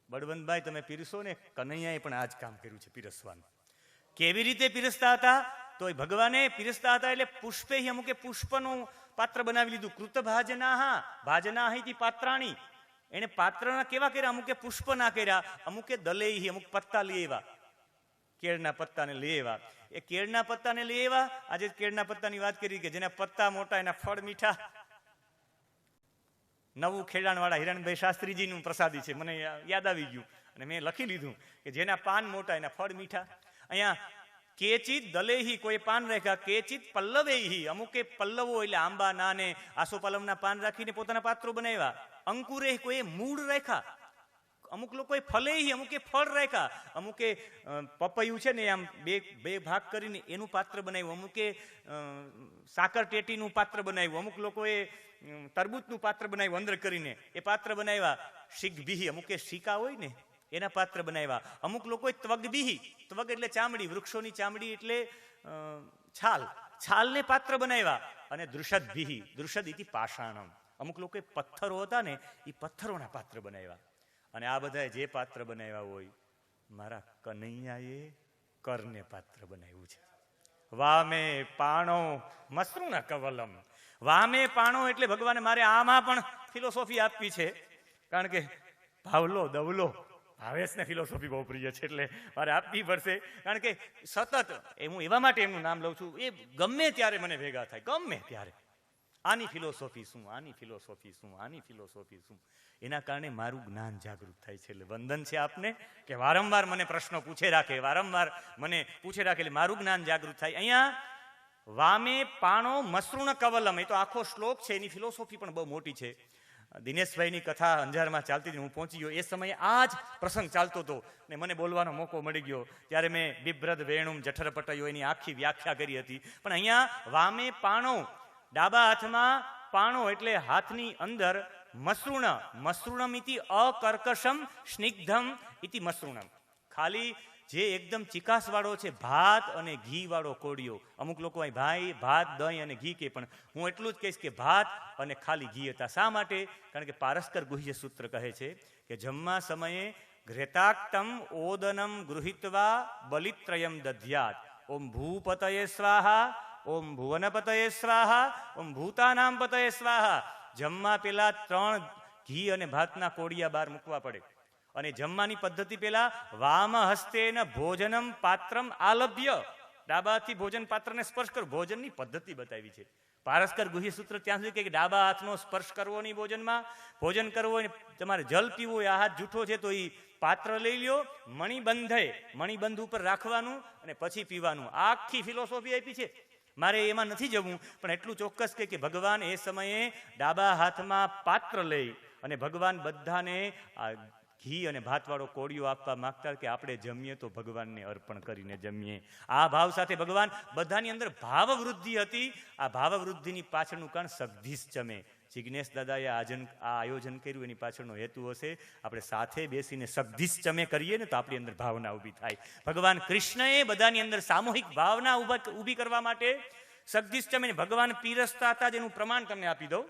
બળવંતભાઈ તમે પીરસો ને, કનૈયાએ પણ આ જ કામ કર્યું છે, પીરસવાનું. કેવી રીતે પીરસતા હતા? તો ભગવાને પીરસતા હતા એટલે પુષ્પેહિ, અમુકે પુષ્પનું પાત્ર બનાવી લીધું. કૃતભાજનાહ, ભાજનાહિ પાત્રાણી. એને પાત્રના કેવા કર્યા? અમુકે પુષ્પ ના કર્યા, અમુકે દલેહી, અમુક પત્તા લઈ આવ્યા, કેળના પત્તાને લઈ આવ્યા. એ કેળના પત્તાને લઈ આવ્યા. આજે કેળના પત્તાની વાત કરી કે જેના પત્તા મોટા એના ફળ મીઠા. નવું ખેડાણ વાળા હિરણભાઈ શાસ્ત્રીજીનું પ્રસાદી છે, મને યાદ આવી ગયું અને મેં લખી લીધું કે જેના પાન મોટા એના ફળ મીઠા. અહીંયા કેચિત દલેહી, કોઈ પાન રાખ્યા. કેચિત પલ્લવેહી, અમુકે પલ્લવો એટલે આંબા નાને આસોપાલવના પાન રાખીને પોતાના પાત્રો બનાવ્યા. અંકુરે, કોઈ મૂળ રાખ્યા. અમુક લોકોએ ફલેહી, અમુકે ફળ રાખ્યા. અમુકે પપૈયું છે ને આમ બે ભાગ કરીને એનું પાત્ર બનાવ્યું. અમુકે સાકર ટેટીનું પાત્ર બનાવ્યું. અમુક લોકોએ તરબૂચનું પાત્ર બનાવ્યું અંદર કરીને, એ પાત્ર બનાવ્યા. શિગ્ભિહિ, અમુકે શીકા હોય ને એના પાત્ર બનાવ્યા. અમુક લોકોએ ત્વગ્ભિહિ, ત્વગ એટલે ચામડી, વૃક્ષોની ચામડી એટલે છાલ, છાલને પાત્ર બનાવ્યા. અને દૃષદ્ભિહિ, દૃષદ ઇતિ પાષાણમ, અમુક લોકોએ પથ્થરો હતા ને એ પથ્થરોના પાત્ર બનાવ્યા. અને આ બધા જે પાત્ર બનાવ્યા હોય, મારા કનૈયાએ કરને પાત્ર બનાવ્યું છે. વામે પાણો મસૃણ કવલમ. વામે પાણો એટલે ભગવાને મારે આમાં પણ ફિલોસોફી આપવી છે. કારણ કે ભાવલો દવલો ભાવેશને ફિલોસોફી બહુ પ્રિય છે એટલે મારે આપવી પડશે. કારણ કે સતત હું એવા માટે એમનું નામ લઉં છું, એ ગમે ત્યારે મને ભેગા થાય, ગમે ત્યારે આની ફિલોસોફી શું, આની ફિલોસોફી શું, આની ફિલોસોફી શું. એના કારણે મારું જ્ઞાન જાગૃત થાય છે. એટલે વંદન છે આપને કે વારંવાર મને પ્રશ્નો પૂછે રાખે, વારંવાર મને પૂછે રાખે એટલે મારું જ્ઞાન જાગૃત થાય. અહીંયા વામે પાણો મસૃણ કવલમ, એ તો આખો શ્લોક છે, એની ફિલોસોફી પણ બહુ મોટી છે. દિનેશભાઈની કથા અંજારમાં ચાલતી હતી, હું પહોંચી ગયો. એ સમયે આ જ પ્રસંગ ચાલતો હતો ને મને બોલવાનો મોકો મળી ગયો. ત્યારે મેં બિભ્રદ વેણુમ જઠરપટયો એની આખી વ્યાખ્યા કરી હતી. પણ અહીંયા વામે પાણો, ડાબા હાથમાં પાણો એટલે હાથની અંદર મસૃણ, મસૃણમ ઇતિ અકર્કશમ સ્નિગ્ધમ ઇતિ મસૃણમ. ખાલી જે એકદમ ચિકાસ વાળો છે, ભાત અને ઘી વાળો કોળિયો. અમુક લોકો અહીં ભાઈ ભાત દહીં અને ઘી કે, પણ હું એટલું જ કહીશ કે ભાત અને ખાલી ઘી હતા. શા માટે? કારણ કે પારસ્કર ગુહ્ય સૂત્ર કહે છે કે જમવા સમયે ઘ્રેતાક્તમ ઓદનમ ગૃહિત્વા બલિત્રયમ દધ્યાત. ઓમ ભૂપતયે સ્વાહા, ઓમ ભુવનપતયે સ્વાહા, ઓમ ભૂતાનામ પતયે સ્વાહા. જમવા પેલા 3 ઘી અને ભાતના કોળિયા બહાર મૂકવા પડે. અને જમવાની પદ્ધતિ પેલા વામ હસ્તેન ભોજનમ પાત્રમ આલભ્ય, ડાબાથી ભોજન પાત્રને સ્પર્શ કરો. ભોજનની પદ્ધતિ બતાવી છે પારસ્કર ગુહ્ય સૂત્ર ત્યાં સુધી કે ડાબા હાથનો સ્પર્શ કરવો નહીં ભોજનમાં. ભોજન કરવો હોય, તમારે જલ પીવું હોય, આ હાથ જૂઠો છે તો એ પાત્ર લઈ લ્યો, મણિબંધે, મણિબંધ ઉપર રાખવાનું અને પછી પીવાનું. આખી ફિલોસોફી આપી છે. મારે એમાં નથી જવું, પણ એટલું ચોક્કસ કે ભગવાન એ સમયે ડાબા હાથમાં પાત્ર લઈ અને ભગવાન બધાને આ ઘી અને ભાતવાળો કોળિયો આપવા માંગતા કે આપણે જમીએ તો ભગવાનને અર્પણ કરીને જમીએ. આ ભાવ સાથે ભગવાન બધાની અંદર ભાવ વૃદ્ધિ હતી. આ ભાવ વૃદ્ધિની પાછળનું કારણ સગધીશ ચમે. જિજ્ઞેશ દાદાએ આ આયોજન કર્યું, એની પાછળનો હેતુ હશે આપણે સાથે બેસીને સગધીશ ચમે કરીએ ને તો આપણી અંદર ભાવના ઊભી થાય. ભગવાન કૃષ્ણએ બધાની અંદર સામૂહિક ભાવના ઊભી કરવા માટે સગધીશ ચમે ભગવાન પીરસતા હતા, જેનું પ્રમાણ તમને આપી દઉં.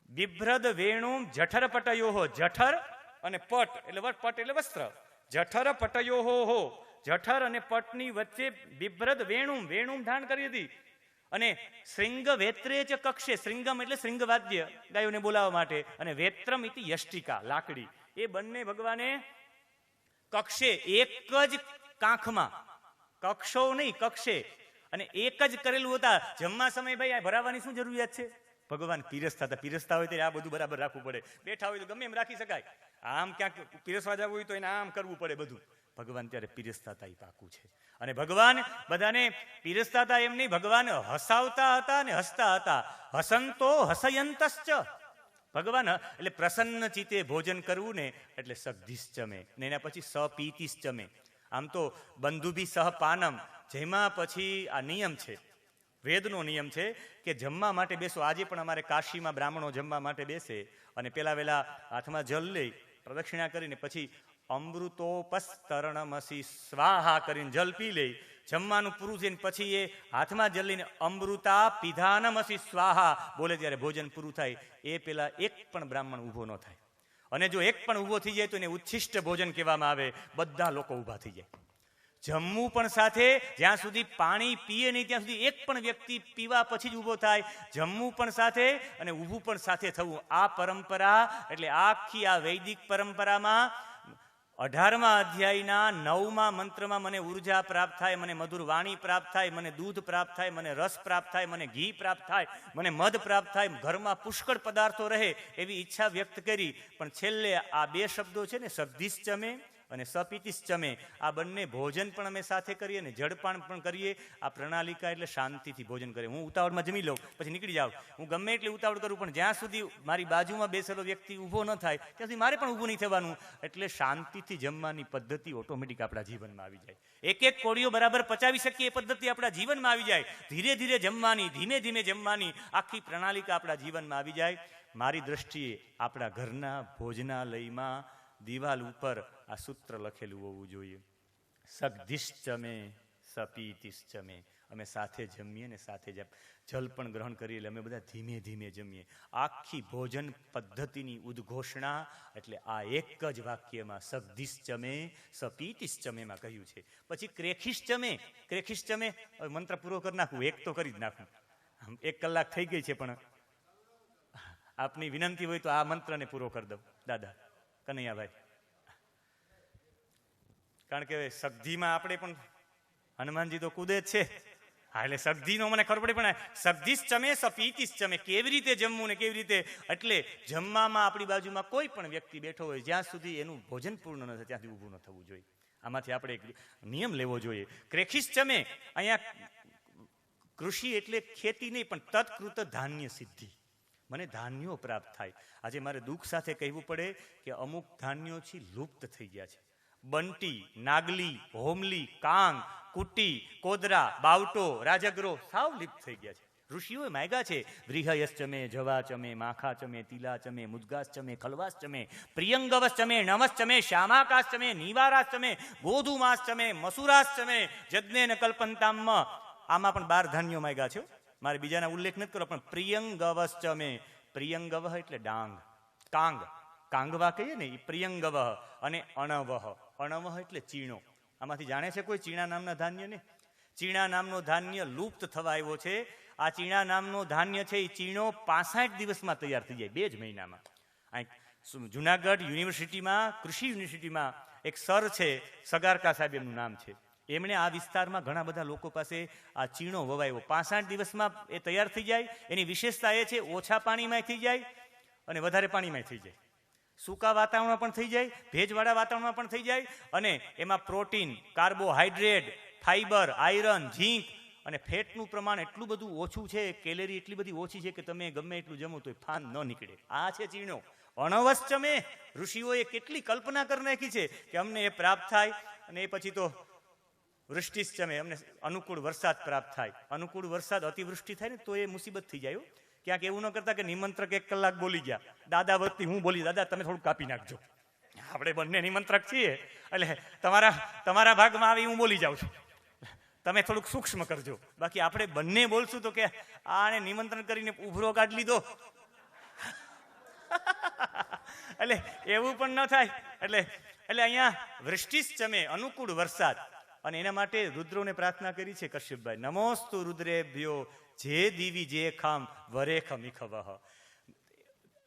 બિભ્રદ વેણુ જઠર પટયોહો, જઠર અને પટ એટલે પટ એટલે વસ્ત્ર. જઠર પટયોહો, જઠર અને પટની વચ્ચે બિભ્રદ વેણુમ ધારણ કરી હતી. અને શૃંગ વેત્રે ચ કક્ષે, શૃંગમ એટલે શૃંગવાદ્ય ગાયોને બોલાવવા માટે, અને વેત્રમ ઇતિ યષ્ટિકા લાકડી, એ બંને ભગવાને કક્ષે એક જ કાંખમાં, કક્ષો નહીં કક્ષે, અને એક જ કરેલું હતા. જમવા સમય ભાઈ આ ભરાવાની શું જરૂરિયાત છે? ભગવાન પીરસતા હતા. પીરસતા હોય તો આ બધું બરાબર રાખવું પડે. બેઠા હોય તો ગમે એમ રાખી શકાય. આમ ક્યાંક પીરસવા જવું હોય તો એને આમ કરવું પડે બધું. ભગવાન ત્યારે પીરસતા હતા, એ પાકું છે. અને ભગવાન બધાને પીરસતા હતા એમ નહીં, ભગવાન હસાવતા હતા અને હસતા હતા. હસંતો હસયંતશ્ચ. ભગવાન એટલે પ્રસન્ન ચિત્તે ભોજન કરવું ને એટલે સગધીશ ચમે, ને એના પછી સપીતિશ ચમે. આમ તો બંધુભી સહપાનમ, જેમાં પછી આ નિયમ છે, વેદનો નિયમ છે કે જમવા માટે બેસો. આજે પણ અમારે કાશીમાં બ્રાહ્મણો જમવા માટે બેસે અને પેલા વેલા હાથમાં જલ લઈ પ્રદક્ષિણા કરીને પછી અમૃતોપસ્તરણમસી સ્વાહા કરીને જલ પી લે. જમવાનું પૂરું થઈને પછી એ હાથમાં જલ લઈને અમૃતા પીધાનમસી સ્વાહા બોલે ત્યારે ભોજન પૂરું થાય. એ પેલા એક પણ બ્રાહ્મણ ઊભો ન થાય. અને જો એક પણ ઊભો થઈ જાય તો એને ઉચ્છિષ્ટ ભોજન કહેવામાં આવે. બધા લોકો ઊભા થઈ જાય. જમવું પણ સાથે, જ્યાં સુધી પાણી પીએ નહીં ત્યાં સુધી એક પણ વ્યક્તિ પીવા પછી જ ઊભો થાય. જમવું પણ સાથે અને ઊભું પણ સાથે થવું. આ પરંપરા એટલે આખી આ વૈદિક પરંપરામાં 18મા અધ્યાયના 9મા મંત્રમાં મને ઉર્જા પ્રાપ્ત થાય, મને મધુર વાણી પ્રાપ્ત થાય, મને દૂધ પ્રાપ્ત થાય, મને રસ પ્રાપ્ત થાય, મને ઘી પ્રાપ્ત થાય, મને મધ પ્રાપ્ત થાય, ઘરમાં પુષ્કળ પદાર્થો રહે એવી ઈચ્છા વ્યક્ત કરી. પણ છેલ્લે આ બે શબ્દો છે ને, સગધીશ ચમે અને સપીતિશ ચમે, આ બંને ભોજન પણ અમે સાથે કરીએ ને જળપાન પણ કરીએ. આ પ્રણાલિકા એટલે શાંતિથી ભોજન કરે. હું ઉતાવળમાં જમી લઉં પછી નીકળી જાઉં. હું ગમે એટલી ઉતાવળ કરું પણ જ્યાં સુધી મારી બાજુમાં બેસેલો વ્યક્તિ ઊભો ન થાય ત્યાં સુધી મારે પણ ઊભું નહીં થવાનું. એટલે શાંતિથી જમવાની પદ્ધતિ ઓટોમેટિક આપણા જીવનમાં આવી જાય. એક એક કોળીઓ બરાબર પચાવી શકીએ એ પદ્ધતિ આપણા જીવનમાં આવી જાય. ધીરે ધીરે જમવાની, ધીમે ધીમે જમવાની આખી પ્રણાલિકા આપણા જીવનમાં આવી જાય. મારી દ્રષ્ટિએ આપણા ઘરના ભોજનાલયમાં દિવાલ ઉપર આ સૂત્ર લખેલું હોવું જોઈએ, સગધીશ ચમે સપીતિશ ચમે. અમે સાથે જમીએ ને સાથે જલ પણ ગ્રહણ કરીએ એટલે અમે બધા ધીમે ધીમે જમીએ. આખી ભોજન પદ્ધતિની ઉદ્ઘોષણા એટલે આ એક જ વાક્યમાં સગધીશ ચમે સપીતિશ ચમેમાં કહ્યું છે. પછી ક્રેખીશ ચમે, ક્રેખીશ ચમે મંત્ર પૂરો કરી નાખું, એક તો કરી જ નાખું. 1 કલાક થઈ ગઈ છે પણ આપની વિનંતી હોય તો આ મંત્રને પૂરો કરી દઉં દાદા કનૈયાભાઈ. કારણ કે સગધીમાં આપણે પણ હનુમાનજી તો કૂદે જ છે. હા એટલે સગધીનો મને ખબર પડી, પણ સગધીશ ચમે સપીતિશ ચમે કેવી રીતે જમવું ને કેવી રીતે. એટલે જમવામાં આપણી બાજુમાં કોઈ પણ વ્યક્તિ બેઠો હોય જ્યાં સુધી એનું ભોજન પૂર્ણ ન થાય ત્યાંથી ઊભું ન થવું જોઈએ. આમાંથી આપણે એક નિયમ લેવો જોઈએ. ક્રેખીશ ચમે, અહીંયા કૃષિ એટલે ખેતી નહીં પણ તત્કૃત ધાન્ય સિદ્ધિ. મને ધાન્યો પ્રાપ્ત થાય. આજે મારે દુઃખ સાથે કહેવું પડે કે અમુક ધાન્યો છે લુપ્ત થઈ ગયા છે. બંટી, નાગલી, હોમલી, કાંગ, કુટી, કોદરા, બાવટો, રાજગરો સાવ લિપ્ત થઈ ગયા છે. ઋષિઓએ માગ્યા છે વ્રીહયસ ચમે, જવા ચમે, માખા ચમે, તિલા ચમે, મુદગાસ ચમે, ખલવાસ ચમે, પ્રિયંગવસ ચમે, નમસ ચમે, શ્યામાકાશ ચમે, નિવારાસ ચમે, ગોધુમાસ ચમે, મસુરાસ ચમે, જજ્ઞેન કલ્પંતામ. આમાં પણ 12 ધાન્યો માગ્યા છે. મારે બીજાના ઉલ્લેખ નથી કરો, પણ પ્રિયંગવસ ચમે. પ્રિયંગવ એટલે ડાંગ, કાંગ, કાંગવા કહીએ ને એ પ્રિયંગવ. અને અણવહ, અણવહ એટલે ચીણો. આમાંથી જાણે છે કોઈ ચીણા નામના ધાન્યને? ચીણા નામનો ધાન્ય લુપ્ત થવા આવ્યો છે. આ ચીણા નામનો ધાન્ય છે એ ચીણો 65 દિવસમાં તૈયાર થઈ જાય, 2 જ મહિનામાં. જુનાગઢ યુનિવર્સિટીમાં, કૃષિ યુનિવર્સિટીમાં એક સર છે, સગારકા સાહેબ એમનું નામ છે. એમણે આ વિસ્તારમાં ઘણા બધા લોકો પાસે આ ચીણો વવાયો. 65 દિવસમાં એ તૈયાર થઈ જાય. એની વિશેષતા એ છે ઓછા પાણીમાં થઈ જાય અને વધારે પાણીમાં થઈ જાય. સૂકા વાતાવરણમાં પણ થઈ જાય, ભેજવાળા વાતાવરણમાં પણ થઈ જાય. અને એમાં પ્રોટીન, કાર્બોહાઈડ્રેટ, ફાઈબર, આયરન, ઝીંક અને ફેટનું પ્રમાણ એટલું બધું ઓછું છે, કેલેરી એટલી બધી ઓછી છે કે તમે ગમે એટલું જમો તો ફાન ન નીકળે. આ છે ચીણો. અણવશ્ચમે ઋષિઓએ કેટલી કલ્પના કરી નાખી છે કે અમને એ પ્રાપ્ત થાય, અને એ પછી તો વૃષ્ટિશ્ચમે અમને અનુકૂળ વરસાદ પ્રાપ્ત થાય. અનુકૂળ વરસાદ, અતિવૃષ્ટિ થાય ને તો એ મુસીબત થઈ જાય. ક્યાંક એવું ન કરતા કે નિમંત્રક 1 કલાક બોલી ગયા, દાદા વતી હું બોલી, દાદા તમે થોડું કાપી નાખજો, આપણે બંને નિમંત્રક છીએ એટલે તમારા ભાગમાં આવી હું બોલી જાઉં છું, તમે થોડુંક સૂક્ષ્મ કરજો. બાકી આપણે બંને બોલશું તો કે આને નિમંત્રણ કરીને ઉભરો કાઢી લીધો એટલે એવું પણ ન થાય. એટલે અહીંયા વૃષ્ટિશ્ચમે અનુકૂળ વરસાદ, અને એના માટે રુદ્રોને પ્રાર્થના કરી છે કશ્યપભાઈ. નમોસ્તુ રુદ્રેભ્યો જે દીવી જે ખામ વરેખમ ઇખવહ.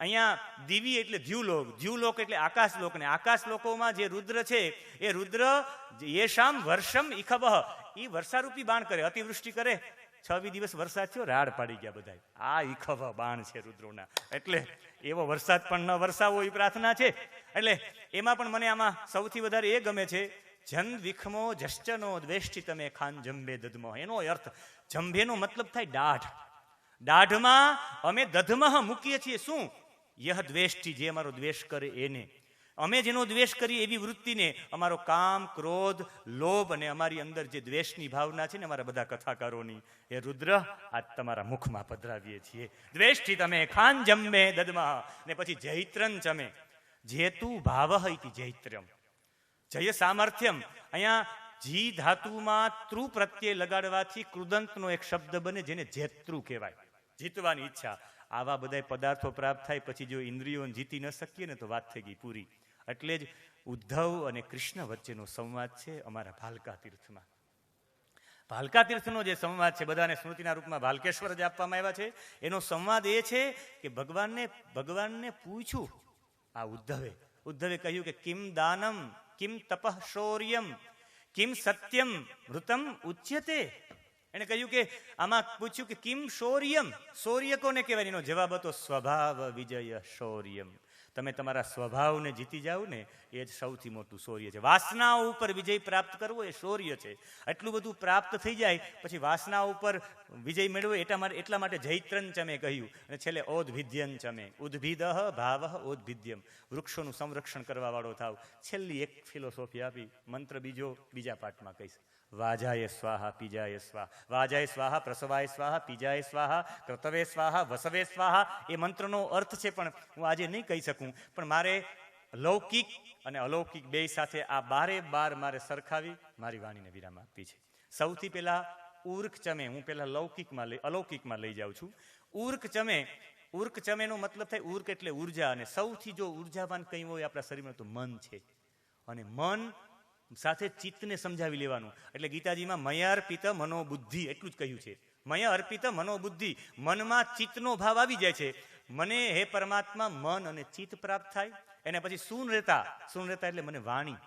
અહીંયા દિવી એટલે દ્યુલોક, દ્યુલોક એટલે આકાશલોક, ને આકાશલોકોમાં જે રુદ્ર છે એ રુદ્ર યેશામ વર્ષમ ઇખવહ, એ વર્ષારૂપી બાણ કરે, અતિવૃષ્ટિ કરે. 6 દિવસ વરસાદ થયો, રાડ પાડી ગયા બધા. આ ઇખવહ બાણ છે રુદ્રોના. એટલે એવો વરસાદ પણ ન વરસાવો એ પ્રાર્થના છે. એટલે એમાં પણ મને આમાં સૌથી વધારે એ ગમે છે, જન વિખમો જશ્ચનો દ્વેષ્ટિ તમે ખાન જંભે દધમો. એનો અર્થ જંભેનો મતલબ થાય દાઢ. દાઢમાં અમે દધમહ મૂકીએ છીએ. શું? યહ દ્વેષ્ટિ, જે અમારો દ્વેષ કરે એને. અમે જેનો દ્વેષ કરીએ એવી વૃત્તિને, અમારો કામ, ક્રોધ, લોભ અને અમારી અંદર જે દ્વેષની ભાવના છે ને અમારા બધા કથાકારોની, એ રુદ્ર આજ તમારા મુખમાં પધરાવીએ છીએ. દ્વેષ્ટિ તમે ખાન જંભે દધમહ. ને પછી જૈત્રન ચમે, જેતુ ભાવઃ ઇતિ જૈત્ર્યમ. જય સામર્થ્યમ. અહીંયા જી ધાતુમાં તૃ પ્રત્યે લગાડવાથી કૃદંતનો એક શબ્દ બને, જેને જેતૃ કહેવાય, જીતવાની ઈચ્છા. આવા બધા પદાર્થો પ્રાપ્ત થાય પછી જો ઇન્દ્રિયોને જીતી ન શકીએ ને તો વાત થઈ ગઈ પૂરી. એટલે જ ઉદ્ધવ અને કૃષ્ણ વચ્ચેનો સંવાદ છે અમારા ભાલકા તીર્થમાં. ભાલકા તીર્થનો જે સંવાદ છે, બધાને સ્મૃતિના રૂપમાં ભાલકેશ્વર જ આપવામાં આવ્યા છે. એનો સંવાદ એ છે કે ભગવાનને પૂછ્યું આ ઉદ્ધવે કહ્યું કે કિમ દાનમ કિમ તપઃ શૌર્યમ કિમ સત્યમ મૃતમ ઉચ્યતે. એને કહ્યું કે આમાં પૂછ્યું કે કિમ શૌર્યમ, શૌર્ય કોને કહેવાય? એનો જવાબ હતો સ્વભાવ વિજય શૌર્યમ. તમે તમારા સ્વભાવને જીતી જાઓ ને એ જ સૌથી મોટું શૌર્ય છે. વાસનાઓ ઉપર વિજય પ્રાપ્ત કરવો એ શૌર્ય છે. એટલું બધું પ્રાપ્ત થઈ જાય પછી વાસનાઓ ઉપર વિજય મેળવો એટલા માટે જૈત્રન ચમે કહ્યું. અને છેલ્લે ઓદ્ભિદ્યન ચમે, ઉદ્ભિદ ભાવ ઓદ્ભિદ્યમ, વૃક્ષોનું સંરક્ષણ કરવા વાળો થાવ. છેલ્લી એક ફિલોસોફી આપી, મંત્ર બીજા પાઠમાં કહીશ. વાજાય સ્વાહા પીજાય સ્વાહા, વાજાય સ્વાહા પ્રસવાય સ્વાહા, પીજાય સ્વાહા કર્તવે સ્વાહા, વસવે સ્વાહા. એ મંત્રનો અર્થ છે પણ હું આજે નહીં કહી શકું. પણ મારે લૌકિક અને અલૌકિક બે સાથે આ 12 મારે સરખાવી મારી વાણીને વિરામ આપવી છે. સૌથી પહેલા ઉર્ક ચમે, હું પહેલા અલૌકિકમાં લઈ જાઉં છું. ઉર્ક ચમેનો મતલબ થાય, ઉર્ક એટલે ઉર્જા, અને સૌથી જો ઉર્જાવાન કંઈ હોય આપણા શરીરમાં તો મન છે. અને મન સાથે ચિત્તને સમજાવી લેવાનું. એટલે ગીતાજીમાં મયા અર્પિત મનોબુદ્ધિ એટલું જ કહ્યું છે. મયા અર્પિત મનોબુદ્ધિ, મનમાં ચિત્તનો ભાવ આવી જાય છે. મને હે પરમાત્મા મન અને ચિત્ત પ્રાપ્ત થાય. એને પછી શૂન્યતા એટલે મને વાણી.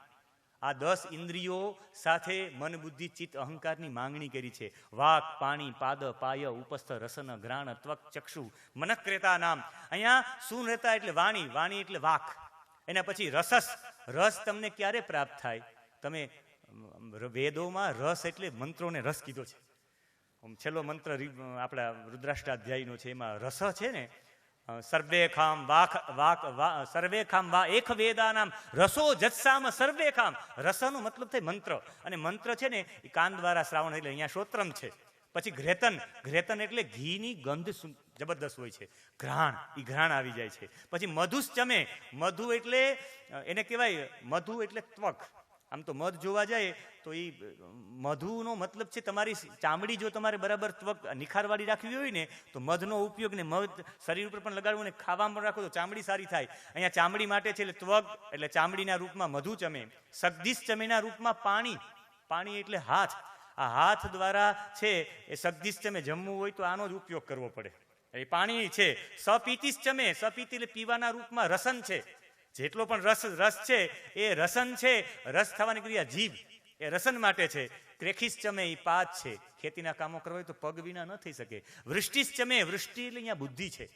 આ 10 ઇન્દ્રિયો સાથે મન બુદ્ધિ ચિત્ત અહંકારની માંગણી કરી છે. વાક, પાણી, પાદ, પાય, ઉપસ્થ, રસન, ઘ્રાણ, ત્વક, ચક્ષુ, મનક્રેતા નામ. અહીંયા શૂન્યતા એટલે વાણી એટલે વાક. એના પછી રસ તમને ક્યારે પ્રાપ્ત થાય? તમે વેદોમાં રસ એટલે મંત્રોને રસ કીધો છે. છેલ્લો મંત્ર આપણા રુદ્રાષ્ટાધ્યાયનો છે, એમાં રસ છે ને, સર્વેખામ વા એક વેદાનામ રસો જત્સામ સર્વેખામ. રસનો મતલબ થાય મંત્ર, અને મંત્ર છે ને એ કાન દ્વારા શ્રાવણ, એટલે અહીંયા શ્રોત્રમ છે. પછી ઘ્રેતન એટલે ઘીની ગંધ જબરદસ્ત હોય છે. ઘ્રાણ આવી જાય છે. પછી મધુશ્ચમે, મધુ એટલે એને કહેવાય, મધુ એટલે ત્વક. આમ તો મધ જોવા જાય તો એ મધુનો મતલબ છે તમારી ચામડી. જો તમારે બરાબર ત્વક નિખારવાળી રાખવી હોય ને તો મધનો ઉપયોગ, ને મધ શરીર ઉપર પણ લગાડવું ને ખાવામાં પણ રાખો તો ચામડી સારી થાય. અહીંયા ચામડી માટે છે એટલે ત્વક એટલે ચામડીના રૂપમાં મધુ ચમે. સગદિશ ચમેના રૂપમાં પાણી એટલે હાથ. આ હાથ દ્વારા છે એ સગદિશ ચમે. જમવું હોય તો આનો જ ઉપયોગ કરવો પડે, એ પાણી છે. સપીતિશ ચમે, સપીતિ એટલે પીવાના રૂપમાં રસન છે. જેટલો પણ રસ છે એ રસન છે. રસ થવાની ક્રિયા જીભ, એ રસન માટે છે. ક્રેખિસ ચમે એ પાદ છે. ખેતીના કામો કરવા હોય તો પગ વિના ન થઈ શકે. વૃષ્ટિશ ચમે, વૃષ્ટિ એટલે અહીંયા બુદ્ધિ છે.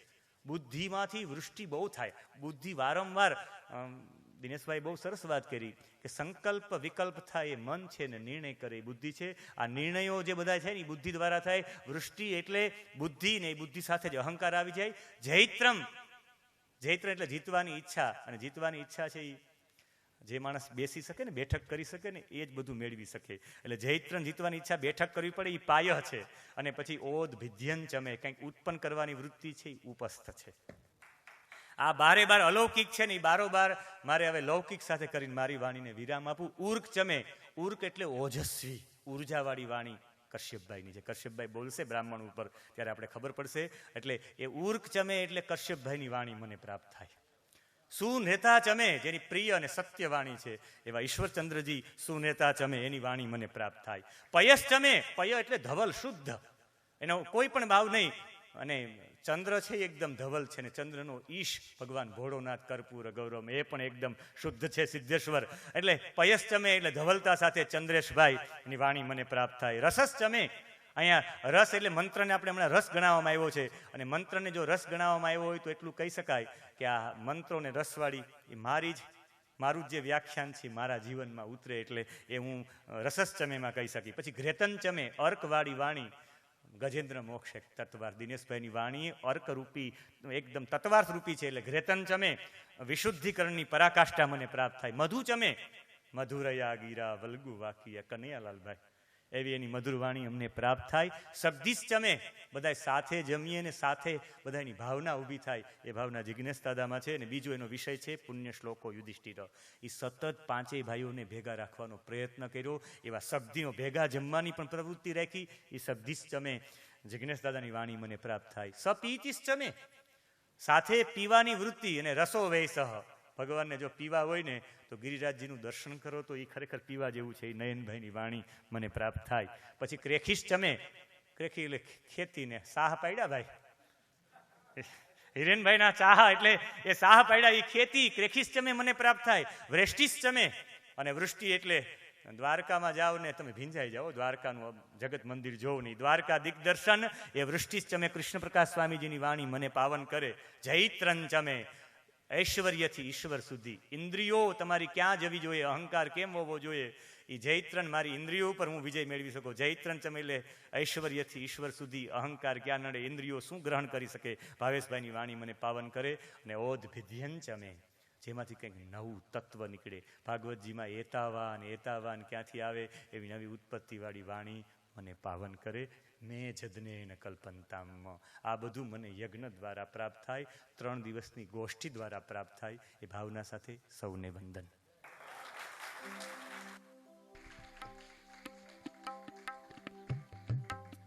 બુદ્ધિમાંથી વૃષ્ટિ બહુ થાય. બુદ્ધિ વારંવાર દિનેશભાઈ બહુ સરસ વાત કરી કે સંકલ્પ વિકલ્પ થાય એ મન છે ને નિર્ણય કરે એ બુદ્ધિ છે. આ નિર્ણયો જે બધા છે ને એ બુદ્ધિ દ્વારા થાય. વૃષ્ટિ એટલે બુદ્ધિ ને એ બુદ્ધિ સાથે જ અહંકાર આવી જાય. જૈત્રમ એટલે જીતવાની ઈચ્છા, અને જીતવાની ઈચ્છા છે એ જે માણસ બેસી શકે ને, બેઠક કરી શકે ને, એ જ બધું મેળવી શકે. એટલે જૈત્રમ જીતવાની ઈચ્છા, બેઠક કરવી પડે એ પાય છે. અને પછી ઓદ ભિદ્યન ચમે, કંઈક ઉત્પન્ન કરવાની વૃત્તિ છે એ ઉપસ્થ છે. આ બારે બાર અલૌકિક છે ને એ બારોબાર મારે હવે લૌકિક સાથે કરીને મારી વાણીને વિરામ આપું. ઉર્ક ચમે, ઉર્ક એટલે ઓજસ્વી, ઉર્જાવાળી વાણી કશ્યપભાઈની છે. કશ્યપભાઈ બોલશે બ્રાહ્મણ ઉપર ત્યારે આપણે ખબર પડશે. એટલે એ ઉર્ક ચમે એટલે કશ્યપભાઈની વાણી મને પ્રાપ્ત થાય. સુનેતા ચમે, જેની પ્રિય અને સત્ય વાણી છે એવા ઈશ્વરચંદ્રજી સુનેતા ચમે, એની વાણી મને પ્રાપ્ત થાય. પયસ ચમે, પય એટલે ધવલ, શુદ્ધ, એનો કોઈ પણ ભાવ નહીં. અને ચંદ્ર છે એકદમ ધવલ છે ને ચંદ્રનો ઈશ ભગવાન ભોળોનાથ કર્પૂર ગૌરવ એ પણ એકદમ શુદ્ધ છે, સિદ્ધેશ્વર. એટલે પયસ ચમે એટલે ધવલતા સાથે ચંદ્રેશભાઈ એની વાણી મને પ્રાપ્ત થાય. રસસ ચમે, અહીંયા રસ એટલે મંત્રને આપણે હમણાં રસ ગણાવવામાં આવ્યો છે. અને મંત્રને જો રસ ગણાવવામાં આવ્યો હોય તો એટલું કહી શકાય કે આ મંત્રોને રસવાળી એ મારું જ જે વ્યાખ્યાન છે મારા જીવનમાં ઉતરે એટલે એ હું રસસ ચમેમાં કહી શકી. પછી ઘ્રેતન ચમે, અર્કવાળી વાણી, ગજેન્દ્ર મોક્ષ તત્વાર્થ. દિનેશભાઈની વાણી અર્કરૂપી એકદમ તત્વાર્થ રૂપી છે. એટલે ઘ્રેતન ચમે, વિશુદ્ધિકરણની પરાકાષ્ઠા મને પ્રાપ્ત થાય. મધુ ચમે, મધુરયા ગીરા વલ્ગુ વાકિયા, કનૈયાલાલભાઈ એવી એની મધુર વાણી અમને પ્રાપ્ત થાય. સબ્દિશ ચમે, બધા સાથે જમીએ ને સાથે બધાની ભાવના ઊભી થાય, એ ભાવના જિજ્ઞેશ દાદામાં છે. અને બીજો એનો વિષય છે પુણ્ય શ્લોકો યુધિષ્ઠિર. એ સતત પાંચેય ભાઈઓને ભેગા રાખવાનો પ્રયત્ન કર્યો. એવા સબ્દીનો ભેગા જમવાની પણ પ્રવૃત્તિ રાખી. એ સબ્દિશ ચમે, જિજ્ઞેશ દાદાની વાણી મને પ્રાપ્ત થાય. સપીતિશ ચમે, સાથે પીવાની વૃત્તિ અને રસો વૈસહ. ભગવાનને જો પીવા હોય ને તો ગિરિરાજજીનું દર્શન કરો તો એ ખરેખર પીવા જેવું છે. એ નયનભાઈની વાણી મને પ્રાપ્ત થાય. પછી ક્રેખીશ ચમે, ક્રેખી એટલે ખેતીને સાહ પાડ્યા ભાઈ, હિરેનભાઈના ચાહ એટલે એ સાહ પાડ્યા એ ખેતી. ક્રેખીશ ચમે મને પ્રાપ્ત થાય. વૃષ્ટિશ ચમે, અને વૃષ્ટિ એટલે દ્વારકામાં જાઓ ને તમે ભીંજાઈ જાઓ, દ્વારકાનું જગત મંદિર જોવું નહીં. દ્વારકા દિગ્દર્શન એ વૃષ્ટિશ ચમે, કૃષ્ણ પ્રકાશ સ્વામીજીની વાણી મને પાવન કરે. જૈત્રન ચમે, ઐશ્વર્યથી ઈશ્વર સુધી. ઇન્દ્રિયો તમારી ક્યાં જવી જોઈએ, અહંકાર કેમ હોવો જોઈએ, એ જૈત્રન મારી ઇન્દ્રિયો ઉપર હું વિજય મેળવી શકું. જૈત્રન ચમે એટલે ઐશ્વર્યથી ઈશ્વર સુધી, અહંકાર ક્યાં નડે, ઇન્દ્રિયો શું ગ્રહણ કરી શકે. ભાવેશભાઈની વાણી મને પાવન કરે. અને ઓદ ભિદ્યન ચમે, જેમાંથી કંઈક નવું તત્વ નીકળે. ભાગવતજીમાં એતાવાન ક્યાંથી આવે એવી નવી ઉત્પત્તિવાળી વાણી મને પાવન કરે. મેં જદને ન કલ્પનતામ, આ બધું મને યજ્ઞ દ્વારા પ્રાપ્ત થાય, 3 દિવસની ગોષ્ઠી દ્વારા પ્રાપ્ત થાય. એ ભાવના સાથે સૌને વંદન.